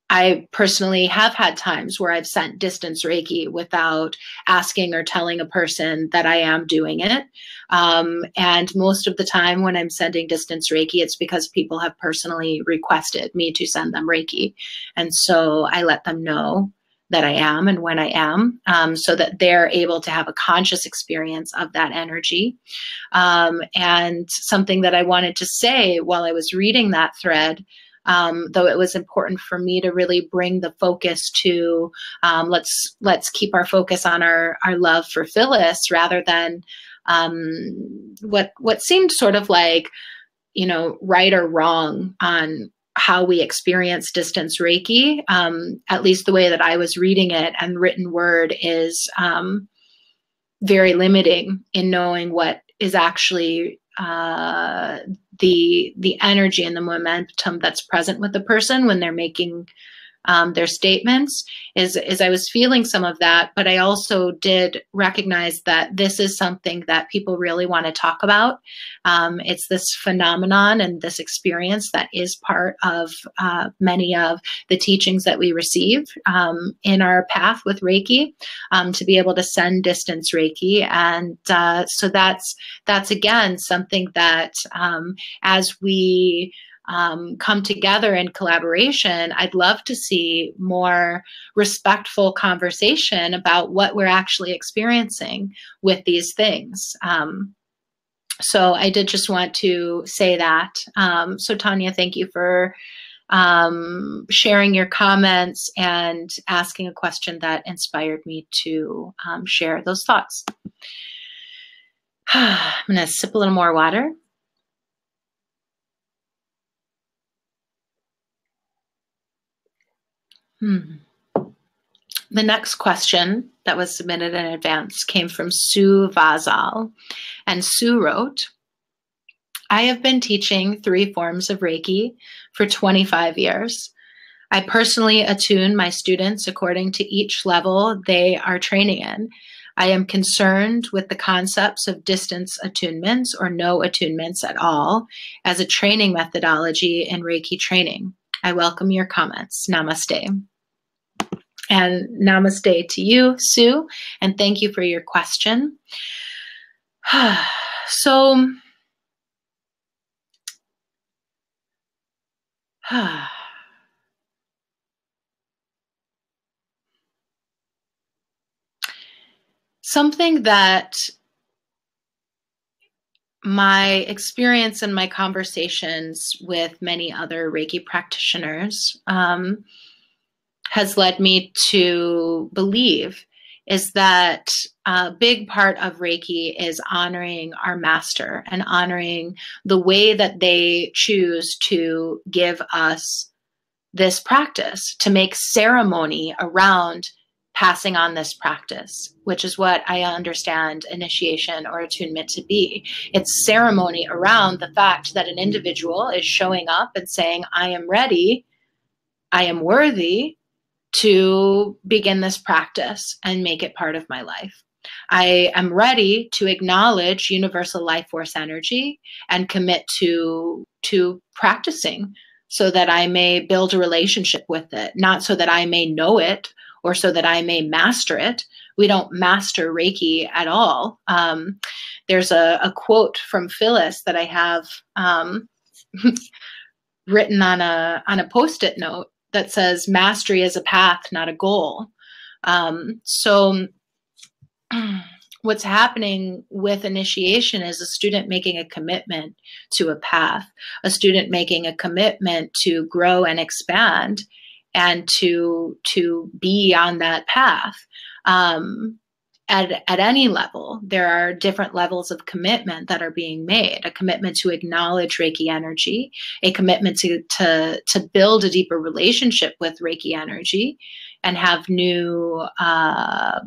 I personally have had times where I've sent distance Reiki without asking or telling a person that I am doing it. And most of the time when I'm sending distance Reiki, it's because people have personally requested me to send them Reiki. And so I let them know that I am and when I am, so that they're able to have a conscious experience of that energy. And something that I wanted to say while I was reading that thread, though it was important for me to really bring the focus to, let's keep our focus on our love for Phyllis, rather than what seemed sort of like, you know, right or wrong on how we experience distance Reiki. At least the way that I was reading it, and written word is very limiting in knowing what is actually the energy and the momentum that's present with the person when they're making their statements, is I was feeling some of that, but I also did recognize that this is something that people really want to talk about. It's this phenomenon and this experience that is part of many of the teachings that we receive in our path with Reiki, to be able to send distance Reiki. And so that's again something that as we come together in collaboration, I'd love to see more respectful conversation about what we're actually experiencing with these things. So I did just want to say that. So Tanya, thank you for sharing your comments and asking a question that inspired me to share those thoughts. I'm going to sip a little more water. The next question that was submitted in advance came from Sue Vazal, and Sue wrote, I have been teaching 3 forms of Reiki for 25 years. I personally attune my students according to each level they are training in. I am concerned with the concepts of distance attunements or no attunements at all as a training methodology in Reiki training. I welcome your comments. Namaste. And namaste to you, Sue, and thank you for your question. So, something that my experience and my conversations with many other Reiki practitioners has led me to believe is that a big part of Reiki is honoring our master and honoring the way that they choose to give us this practice, to make ceremony around passing on this practice, which is what I understand initiation or attunement to be. It's ceremony around the fact that an individual is showing up and saying, I am ready, I am worthy to begin this practice and make it part of my life. I am ready to acknowledge universal life force energy and commit to practicing so that I may build a relationship with it, not so that I may know it or so that I may master it. We don't master Reiki at all. There's a quote from Phyllis that I have written on a Post-it note that says, mastery is a path, not a goal. So what's happening with initiation is a student making a commitment to a path, a student making a commitment to grow and expand and to be on that path. At any level, there are different levels of commitment that are being made. A commitment to acknowledge Reiki energy, a commitment to build a deeper relationship with Reiki energy and have new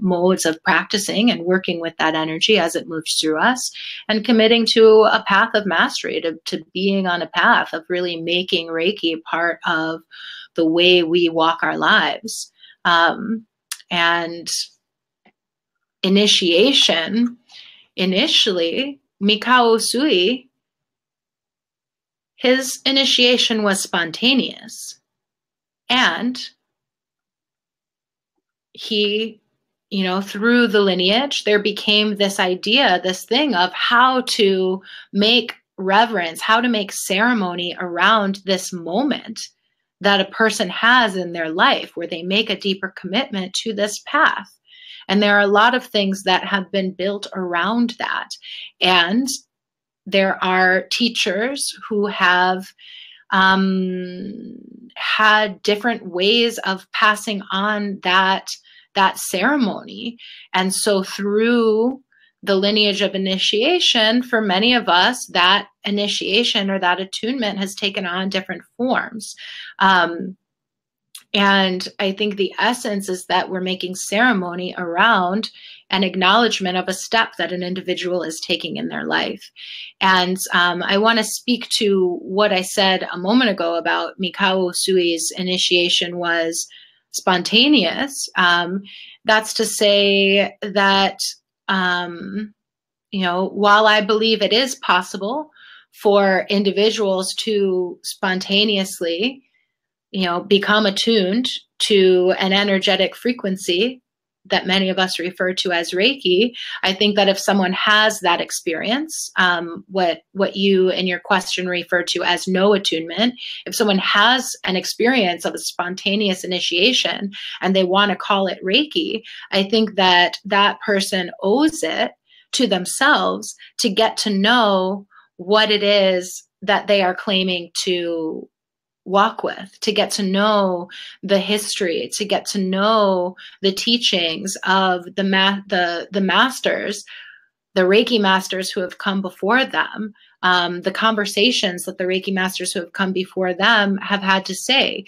modes of practicing and working with that energy as it moves through us, and committing to a path of mastery, to being on a path of really making Reiki part of the way we walk our lives. And initiation, initially, Mikao Usui, his initiation was spontaneous. And he, through the lineage, there became this idea, this thing of how to make reverence, how to make ceremony around this moment that a person has in their life where they make a deeper commitment to this path. And there are a lot of things that have been built around that. And there are teachers who have had different ways of passing on that ceremony. And so through the lineage of initiation, for many of us, that initiation or that attunement has taken on different forms. And I think the essence is that we're making ceremony around an acknowledgement of a step that an individual is taking in their life. And I want to speak to what I said a moment ago about Mikao Usui's initiation was spontaneous. That's to say that, while I believe it is possible for individuals to spontaneously become attuned to an energetic frequency that many of us refer to as Reiki, I think that if someone has that experience, what you in your question refer to as no attunement, if someone has an experience of a spontaneous initiation and they want to call it Reiki, I think that that person owes it to themselves to get to know what it is that they are claiming to walk with, to get to know the history, to get to know the teachings of the masters, the Reiki masters who have come before them, the conversations that the Reiki masters who have come before them have had to say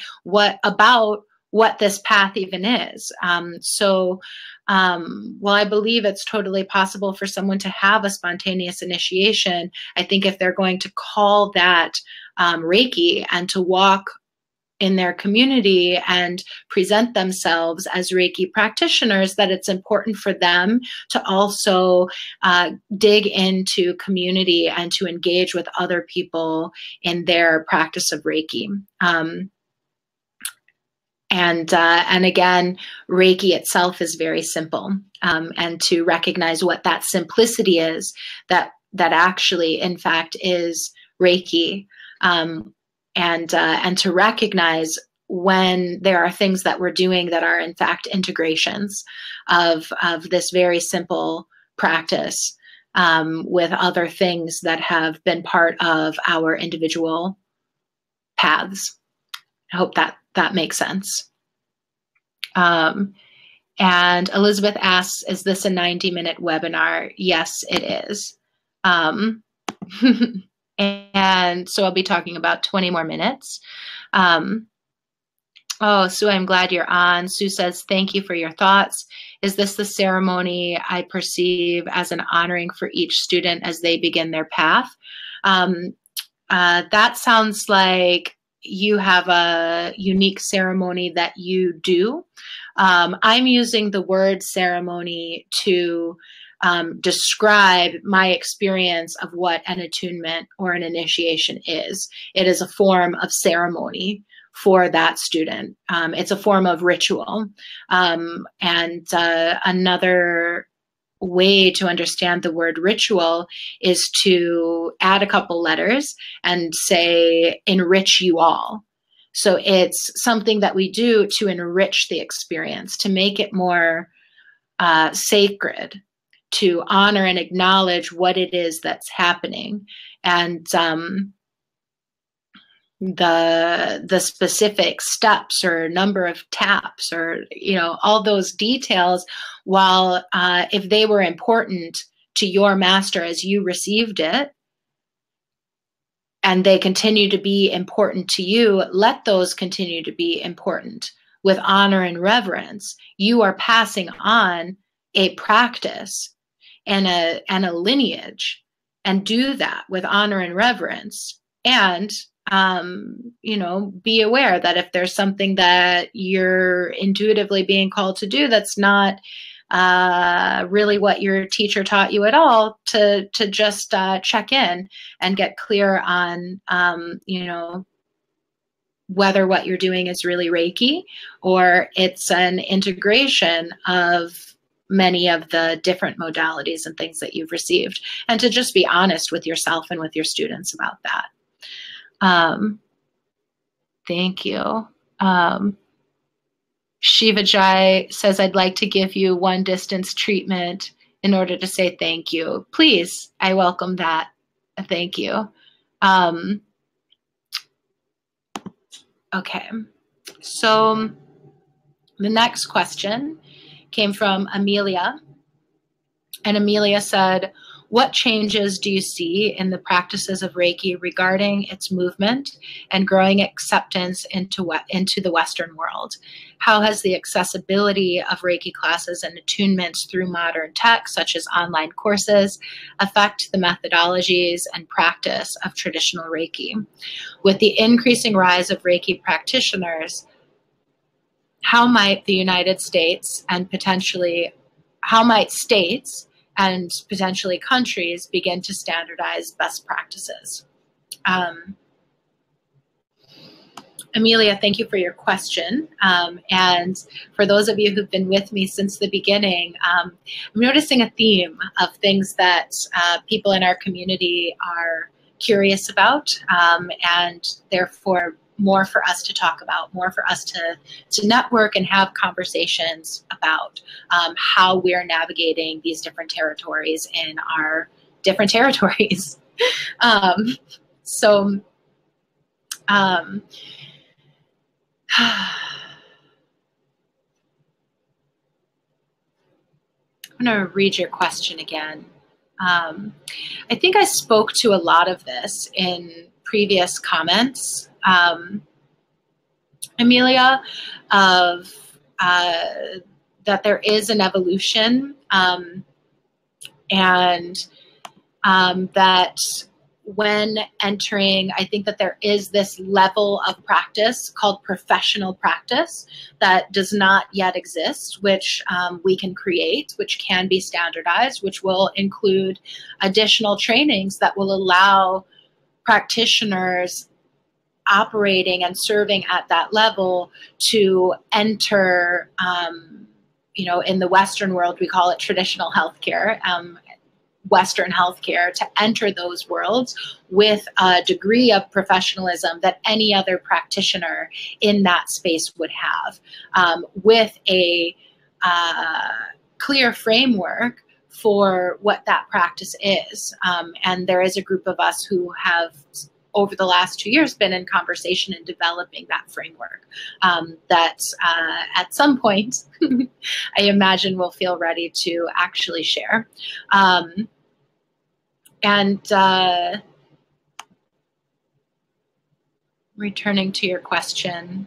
about what this path even is. While I believe it's totally possible for someone to have a spontaneous initiation, I think if they're going to call that Reiki and to walk in their community and present themselves as Reiki practitioners, that it's important for them to also dig into community and to engage with other people in their practice of Reiki. And again, Reiki itself is very simple, and to recognize what that simplicity is, that actually, in fact, is Reiki, and to recognize when there are things that we're doing that are, in fact, integrations of this very simple practice with other things that have been part of our individual paths. I hope that makes sense. And Elizabeth asks, is this a 90-minute webinar? Yes, it is. And so I'll be talking about 20 more minutes. Oh, Sue, I'm glad you're on. Sue says, thank you for your thoughts. Is this the ceremony I perceive as an honoring for each student as they begin their path? That sounds like you have a unique ceremony that you do. I'm using the word ceremony to describe my experience of what an attunement or an initiation is. It is a form of ceremony for that student. It's a form of ritual. And another way to understand the word ritual is to add a couple letters and say, enrich you all. So it's something that we do to enrich the experience, to make it more sacred, to honor and acknowledge what it is that's happening. And the specific steps or number of taps or, all those details, while if they were important to your master as you received it, and they continue to be important to you, let those continue to be important with honor and reverence. You are passing on a practice and a lineage, and do that with honor and reverence. And be aware that if there's something that you're intuitively being called to do that's not really what your teacher taught you at all, to just check in and get clear on, whether what you're doing is really Reiki or it's an integration of many of the different modalities and things that you've received, and to just be honest with yourself and with your students about that. Thank you. Shiva Jai says, I'd like to give you one distance treatment in order to say thank you. Please, I welcome that. Thank you. Okay, so the next question came from Amelia. And Amelia said, what changes do you see in the practices of Reiki regarding its movement and growing acceptance into the Western world? How has the accessibility of Reiki classes and attunements through modern tech, such as online courses, affect the methodologies and practice of traditional Reiki? With the increasing rise of Reiki practitioners, how might the United States and potentially states and potentially countries begin to standardize best practices? Amelia, thank you for your question. And for those of you who've been with me since the beginning, I'm noticing a theme of things that people in our community are curious about, and therefore more for us to talk about, more for us to network and have conversations about how we're navigating these different territories in our different territories. I'm going to read your question again. I think I spoke to a lot of this in previous comments, Amelia, of that there is an evolution, and that when entering, I think that there is this level of practice called professional practice that does not yet exist, which we can create, which can be standardized, which will include additional trainings that will allow practitioners operating and serving at that level to enter, in the Western world, we call it traditional healthcare, Western healthcare, to enter those worlds with a degree of professionalism that any other practitioner in that space would have, with a clear framework for what that practice is. And there is a group of us who have, over the last 2 years, been in conversation and developing that framework that at some point, I imagine we'll feel ready to actually share. Returning to your question,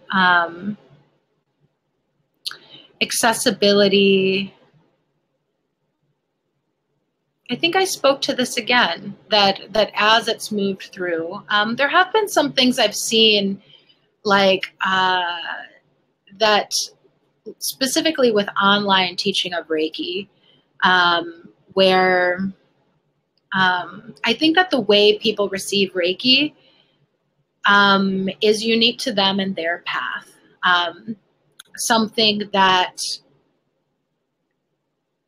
accessibility, I think I spoke to this again, that as it's moved through, there have been some things I've seen, like that specifically with online teaching of Reiki, where I think that the way people receive Reiki is unique to them and their path. Something that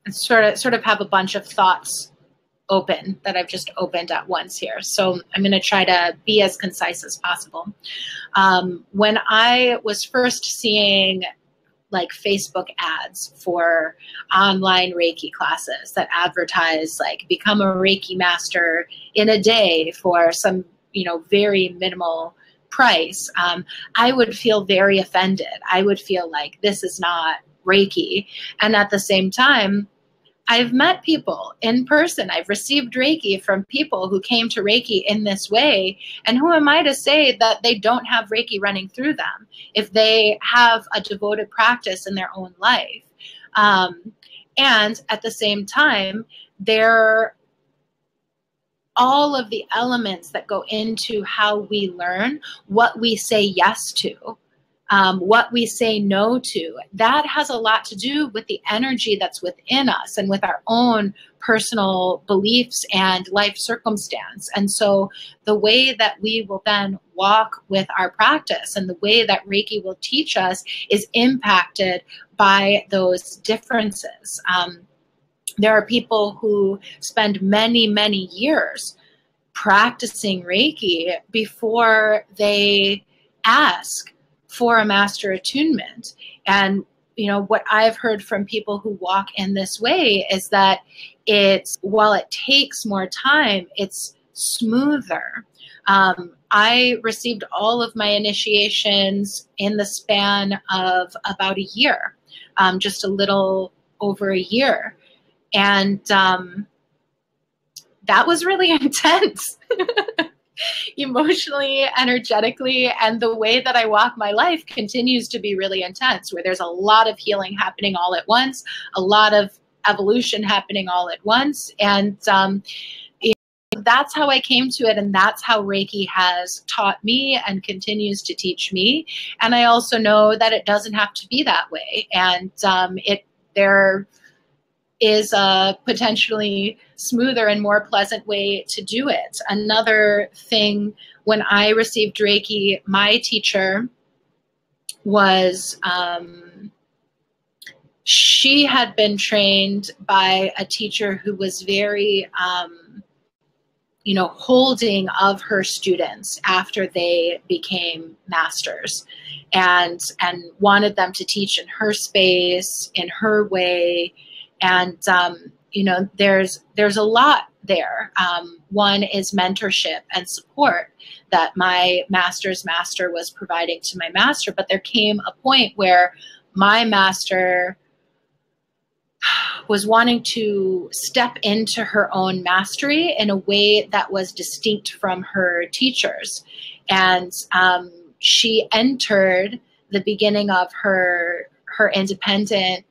sort of have a bunch of thoughts open that I've just opened at once here. So I'm going to try to be as concise as possible. When I was first seeing like Facebook ads for online Reiki classes that advertise like become a Reiki master in a day for some, very minimal price, I would feel very offended. I would feel like this is not Reiki. And at the same time, I've met people in person. I've received Reiki from people who came to Reiki in this way. And who am I to say that they don't have Reiki running through them if they have a devoted practice in their own life? And at the same time, all of the elements that go into how we learn, what we say yes to, what we say no to, that has a lot to do with the energy that's within us and with our own personal beliefs and life circumstance. And so the way that we will then walk with our practice and the way that Reiki will teach us is impacted by those differences. There are people who spend many, many years practicing Reiki before they ask for a master attunement. And, what I've heard from people who walk in this way is that while it takes more time, it's smoother. I received all of my initiations in the span of about a year, just a little over a year. And that was really intense. Emotionally, energetically, and the way that I walk my life continues to be really intense, where there's a lot of healing happening all at once, a lot of evolution happening all at once. And that's how I came to it, and that's how Reiki has taught me and continues to teach me. And I also know that it doesn't have to be that way, and there is a potentially smoother and more pleasant way to do it. Another thing, when I received Reiki, my teacher was, she had been trained by a teacher who was very, holding of her students after they became masters, and wanted them to teach in her space, in her way. And, there's a lot there. One is mentorship and support that my master's master was providing to my master. But there came a point where my master was wanting to step into her own mastery in a way that was distinct from her teachers. And she entered the beginning of her independent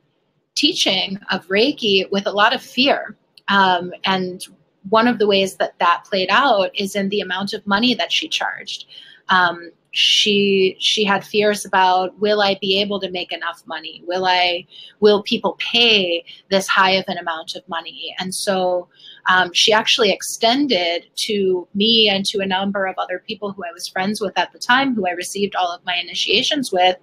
teaching of Reiki with a lot of fear. And one of the ways that played out is in the amount of money that she charged. She had fears about, will I be able to make enough money? Will people pay this high of an amount of money? And so she actually extended to me and to a number of other people who I was friends with at the time, who I received all of my initiations with,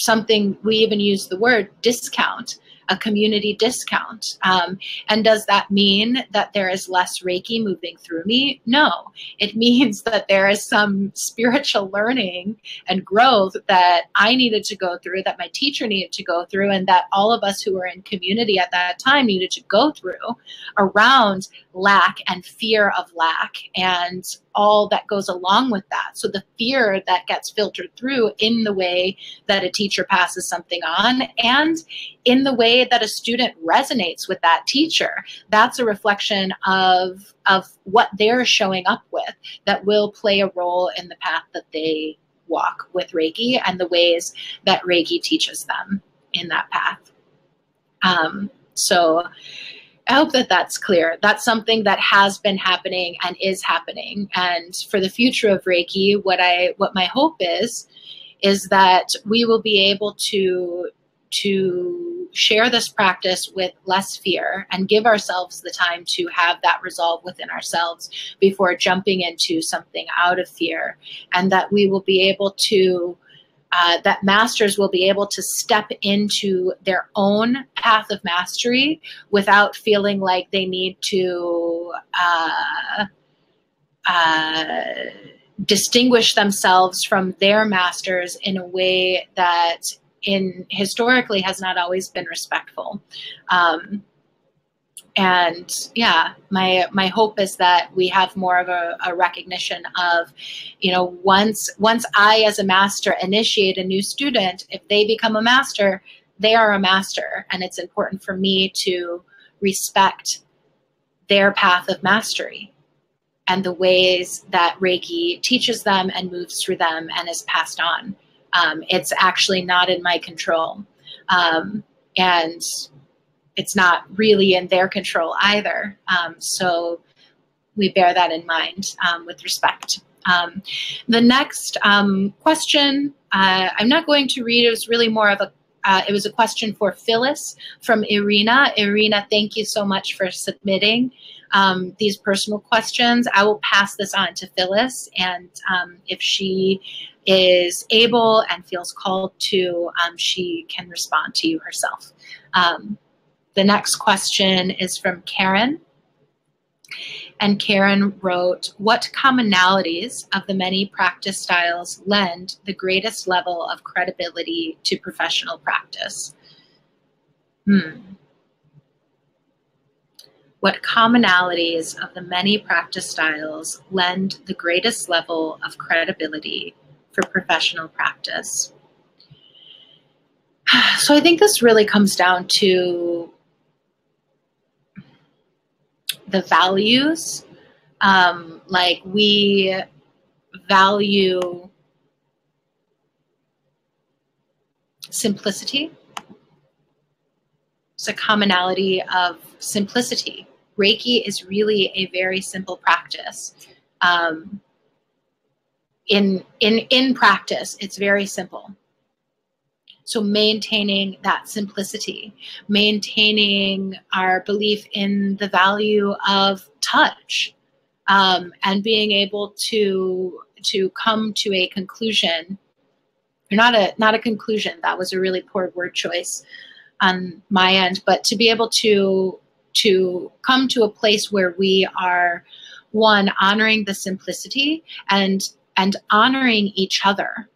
something, we even use the word discount, a community discount. And does that mean that there is less Reiki moving through me? No, it means that there is some spiritual learning and growth that I needed to go through, that my teacher needed to go through, and that all of us who were in community at that time needed to go through around lack and fear of lack and all that goes along with that. So the fear that gets filtered through in the way that a teacher passes something on and in the way that a student resonates with that teacher, that's a reflection of what they're showing up with that will play a role in the path that they walk with Reiki and the ways that Reiki teaches them in that path. So I hope that that's clear. That's something that has been happening and is happening. And for the future of Reiki, what my hope is that we will be able to share this practice with less fear and give ourselves the time to have that resolve within ourselves before jumping into something out of fear, and that we will be able to that masters will be able to step into their own path of mastery without feeling like they need to distinguish themselves from their masters in a way that historically has not always been respectful. And yeah, my hope is that we have more of a recognition of, once I as a master initiate a new student, if they become a master, they are a master. And it's important for me to respect their path of mastery and the ways that Reiki teaches them and moves through them and is passed on. It's actually not in my control. And it's not really in their control either. So we bear that in mind with respect. The next question, I'm not going to read. It was really more of it was a question for Phyllis from Irina. Irina, thank you so much for submitting these personal questions. I will pass this on to Phyllis, and if she is able and feels called to, she can respond to you herself. The next question is from Karen. And Karen wrote, what commonalities of the many practice styles lend the greatest level of credibility to professional practice? What commonalities of the many practice styles lend the greatest level of credibility for professional practice? So I think this really comes down to the values. Like we value simplicity. It's a commonality of simplicity. Reiki is really a very simple practice. In practice, it's very simple. So maintaining that simplicity, maintaining our belief in the value of touch, and being able to come to a conclusion, or not a conclusion. That was a really poor word choice on my end, but to be able to come to a place where we are, one, honoring the simplicity and honoring each other,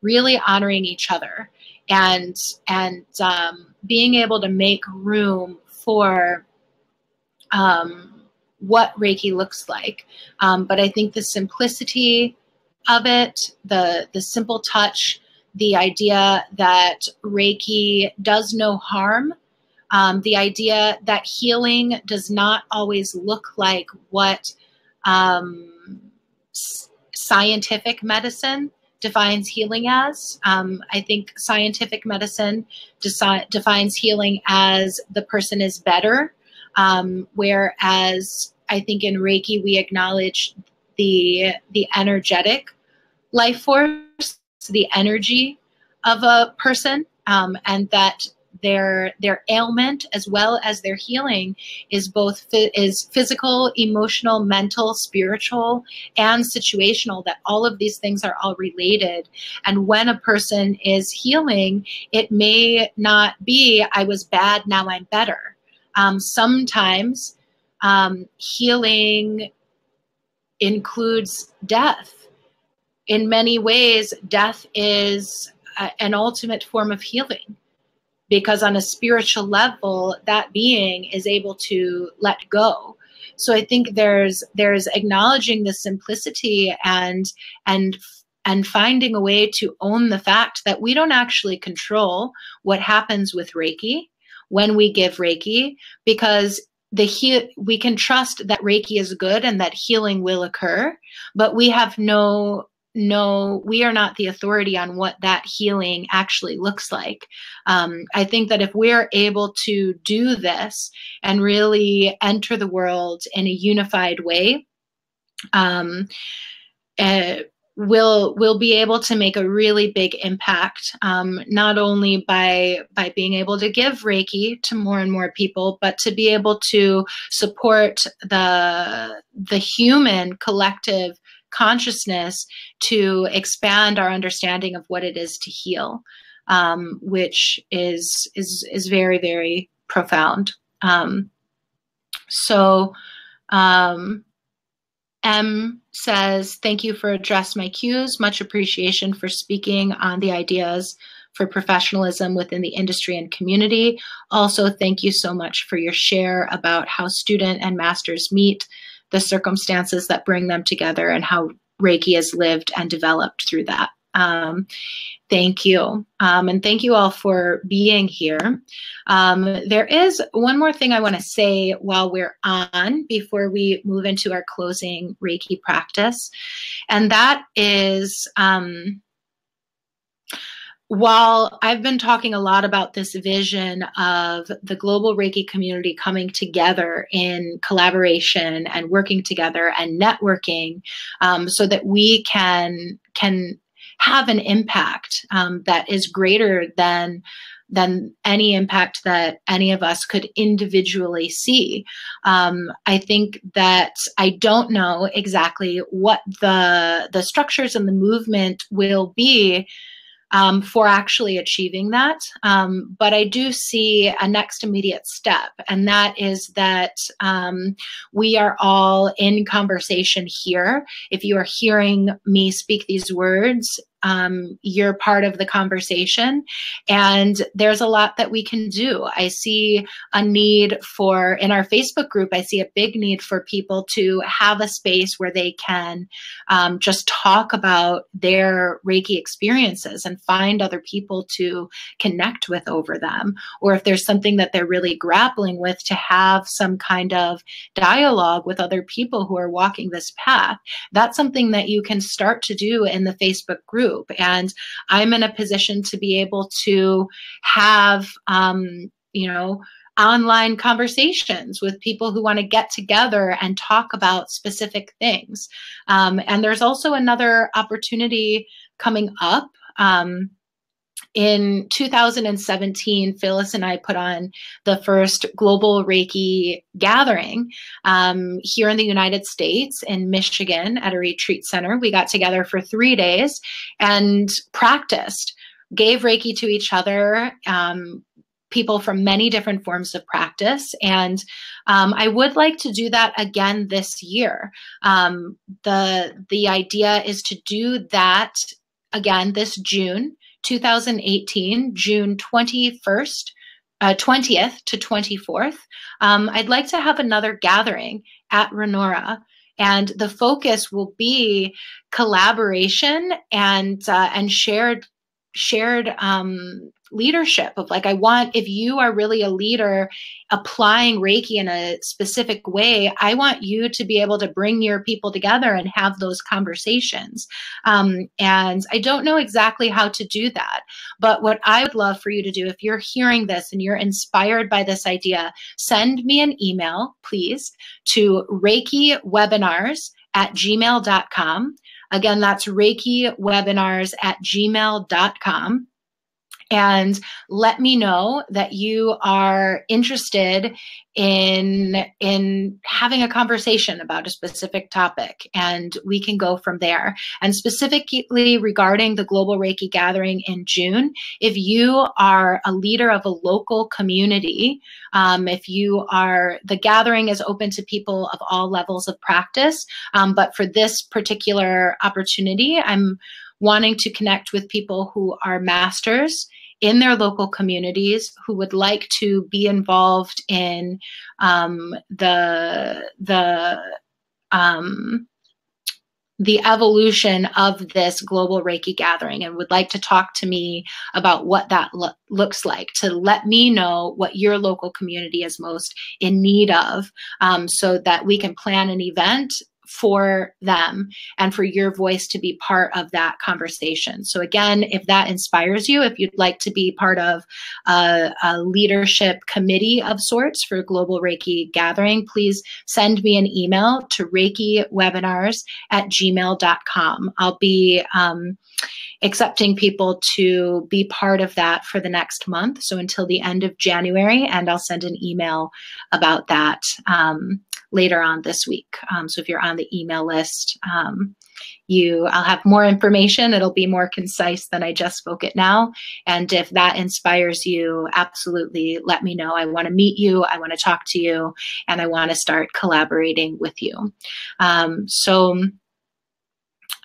really honoring each other, and being able to make room for what Reiki looks like. But I think the simplicity of it, the simple touch, the idea that Reiki does no harm, the idea that healing does not always look like what scientific medicine defines healing as. I think scientific medicine defines healing as the person is better, whereas I think in Reiki we acknowledge the energetic life force, the energy of a person, and that their ailment as well as their healing is both is physical, emotional, mental, spiritual, and situational, that all of these things are all related. And when a person is healing, it may not be, I was bad, now I'm better. Sometimes healing includes death. In many ways, death is an ultimate form of healing, because on a spiritual level, that being is able to let go. So I think there's acknowledging the simplicity and finding a way to own the fact that we don't actually control what happens with Reiki when we give Reiki, because we can trust that Reiki is good and that healing will occur, but we have we are not the authority on what that healing actually looks like. I think that if we're able to do this and really enter the world in a unified way, we'll be able to make a really big impact, not only by being able to give Reiki to more and more people, but to be able to support the human collective consciousness to expand our understanding of what it is to heal, which is very, very profound. M says, thank you for address my cues. Much appreciation for speaking on the ideas for professionalism within the industry and community. Also, thank you so much for your share about how student and masters meet, the circumstances that bring them together, and how Reiki has lived and developed through that. Thank you. And thank you all for being here. There is one more thing I want to say while we're on before we move into our closing Reiki practice. And that is, while I've been talking a lot about this vision of the global Reiki community coming together in collaboration and working together and networking, so that we can have an impact that is greater than any impact that any of us could individually see. I think that I don't know exactly what the structures and the movement will be for actually achieving that. But I do see a next immediate step, and that is that we are all in conversation here. If you are hearing me speak these words, you're part of the conversation. And there's a lot that we can do. I see a need for, in our Facebook group, I see a big need for people to have a space where they can just talk about their Reiki experiences and find other people to connect with over them. Or if there's something that they're really grappling with, to have some kind of dialogue with other people who are walking this path. That's something that you can start to do in the Facebook group. And I'm in a position to be able to have, online conversations with people who want to get together and talk about specific things. And there's also another opportunity coming up. In 2017, Phyllis and I put on the first global Reiki gathering here in the United States in Michigan at a retreat center. We got together for 3 days and practiced, gave Reiki to each other, people from many different forms of practice. And I would like to do that again this year. The idea is to do that again this June 2018, June 20th to 24th. I'd like to have another gathering at Renora, and the focus will be collaboration and shared leadership of, like, I want, if you are really a leader applying Reiki in a specific way, I want you to be able to bring your people together and have those conversations. And I don't know exactly how to do that, but what I would love for you to do, if you're hearing this and you're inspired by this idea, send me an email, please, to Reiki Webinars at gmail.com. Again, that's Reiki Webinars at gmail.com. And let me know that you are interested in having a conversation about a specific topic, and we can go from there. And specifically regarding the Global Reiki Gathering in June, if you are a leader of a local community, the gathering is open to people of all levels of practice. But for this particular opportunity, I'm wanting to connect with people who are masters in their local communities, who would like to be involved in the evolution of this global Reiki gathering, and would like to talk to me about what that looks like, to let me know what your local community is most in need of, so that we can plan an event for them and for your voice to be part of that conversation. So again, if that inspires you, if you'd like to be part of a leadership committee of sorts for Global Reiki Gathering, please send me an email to reikiwebinars@gmail.com. I'll be accepting people to be part of that for the next month, so until the end of January, and I'll send an email about that later on this week. So if you're on the email list, I'll have more information. It'll be more concise than I just spoke it now. And if that inspires you, absolutely let me know. I want to meet you. I want to talk to you, and I want to start collaborating with you. So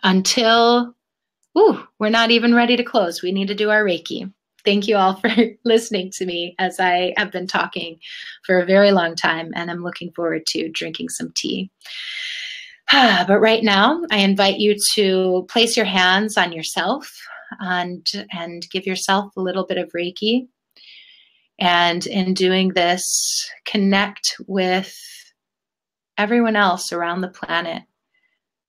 until, we're not even ready to close. We need to do our Reiki. Thank you all for listening to me as I have been talking for a very long time, and I'm looking forward to drinking some tea. But right now, I invite you to place your hands on yourself and give yourself a little bit of Reiki. And in doing this, connect with everyone else around the planet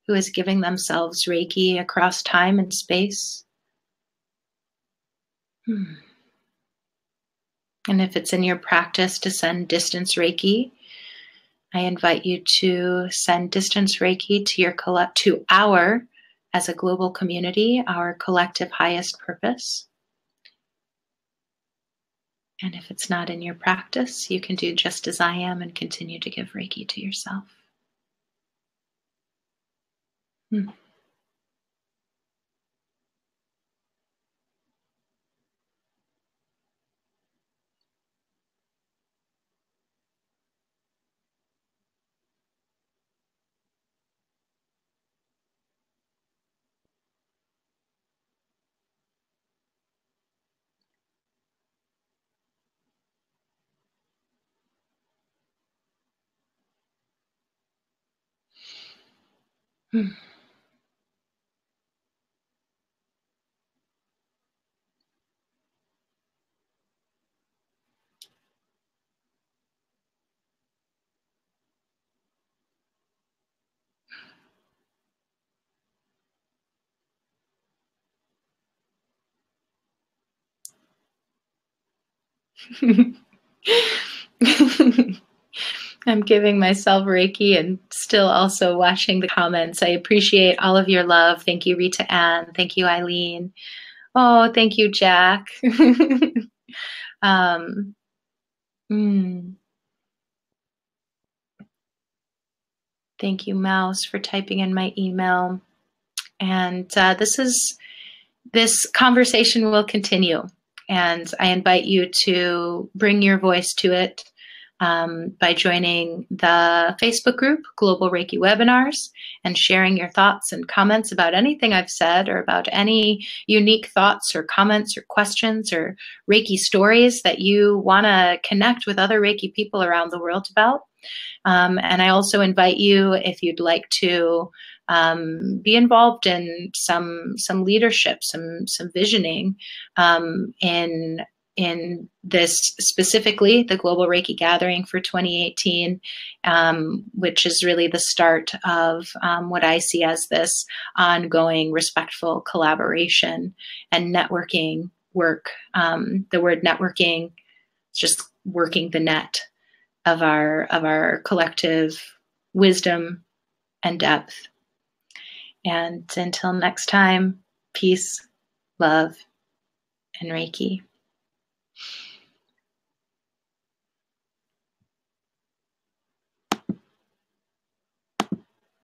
who is giving themselves Reiki across time and space. And if it's in your practice to send distance Reiki, I invite you to send distance Reiki to our, as a global community, our collective highest purpose. And if it's not in your practice, you can do just as I am and continue to give Reiki to yourself. I'm giving myself Reiki and still also watching the comments. I appreciate all of your love. Thank you, Rita Ann. Thank you, Eileen. Oh, thank you, Jack. um, Thank you, Mouse, for typing in my email. And this conversation will continue. And I invite you to bring your voice to it by joining the Facebook group, Global Reiki Webinars, and sharing your thoughts and comments about anything I've said or about any unique thoughts or comments or questions or Reiki stories that you want to connect with other Reiki people around the world about. And I also invite you, if you'd like to be involved in some leadership, some visioning in this, specifically the Global Reiki Gathering for 2018, which is really the start of what I see as this ongoing respectful collaboration and networking work. The word networking is just working the net of our collective wisdom and depth. And until next time, peace, love, and Reiki.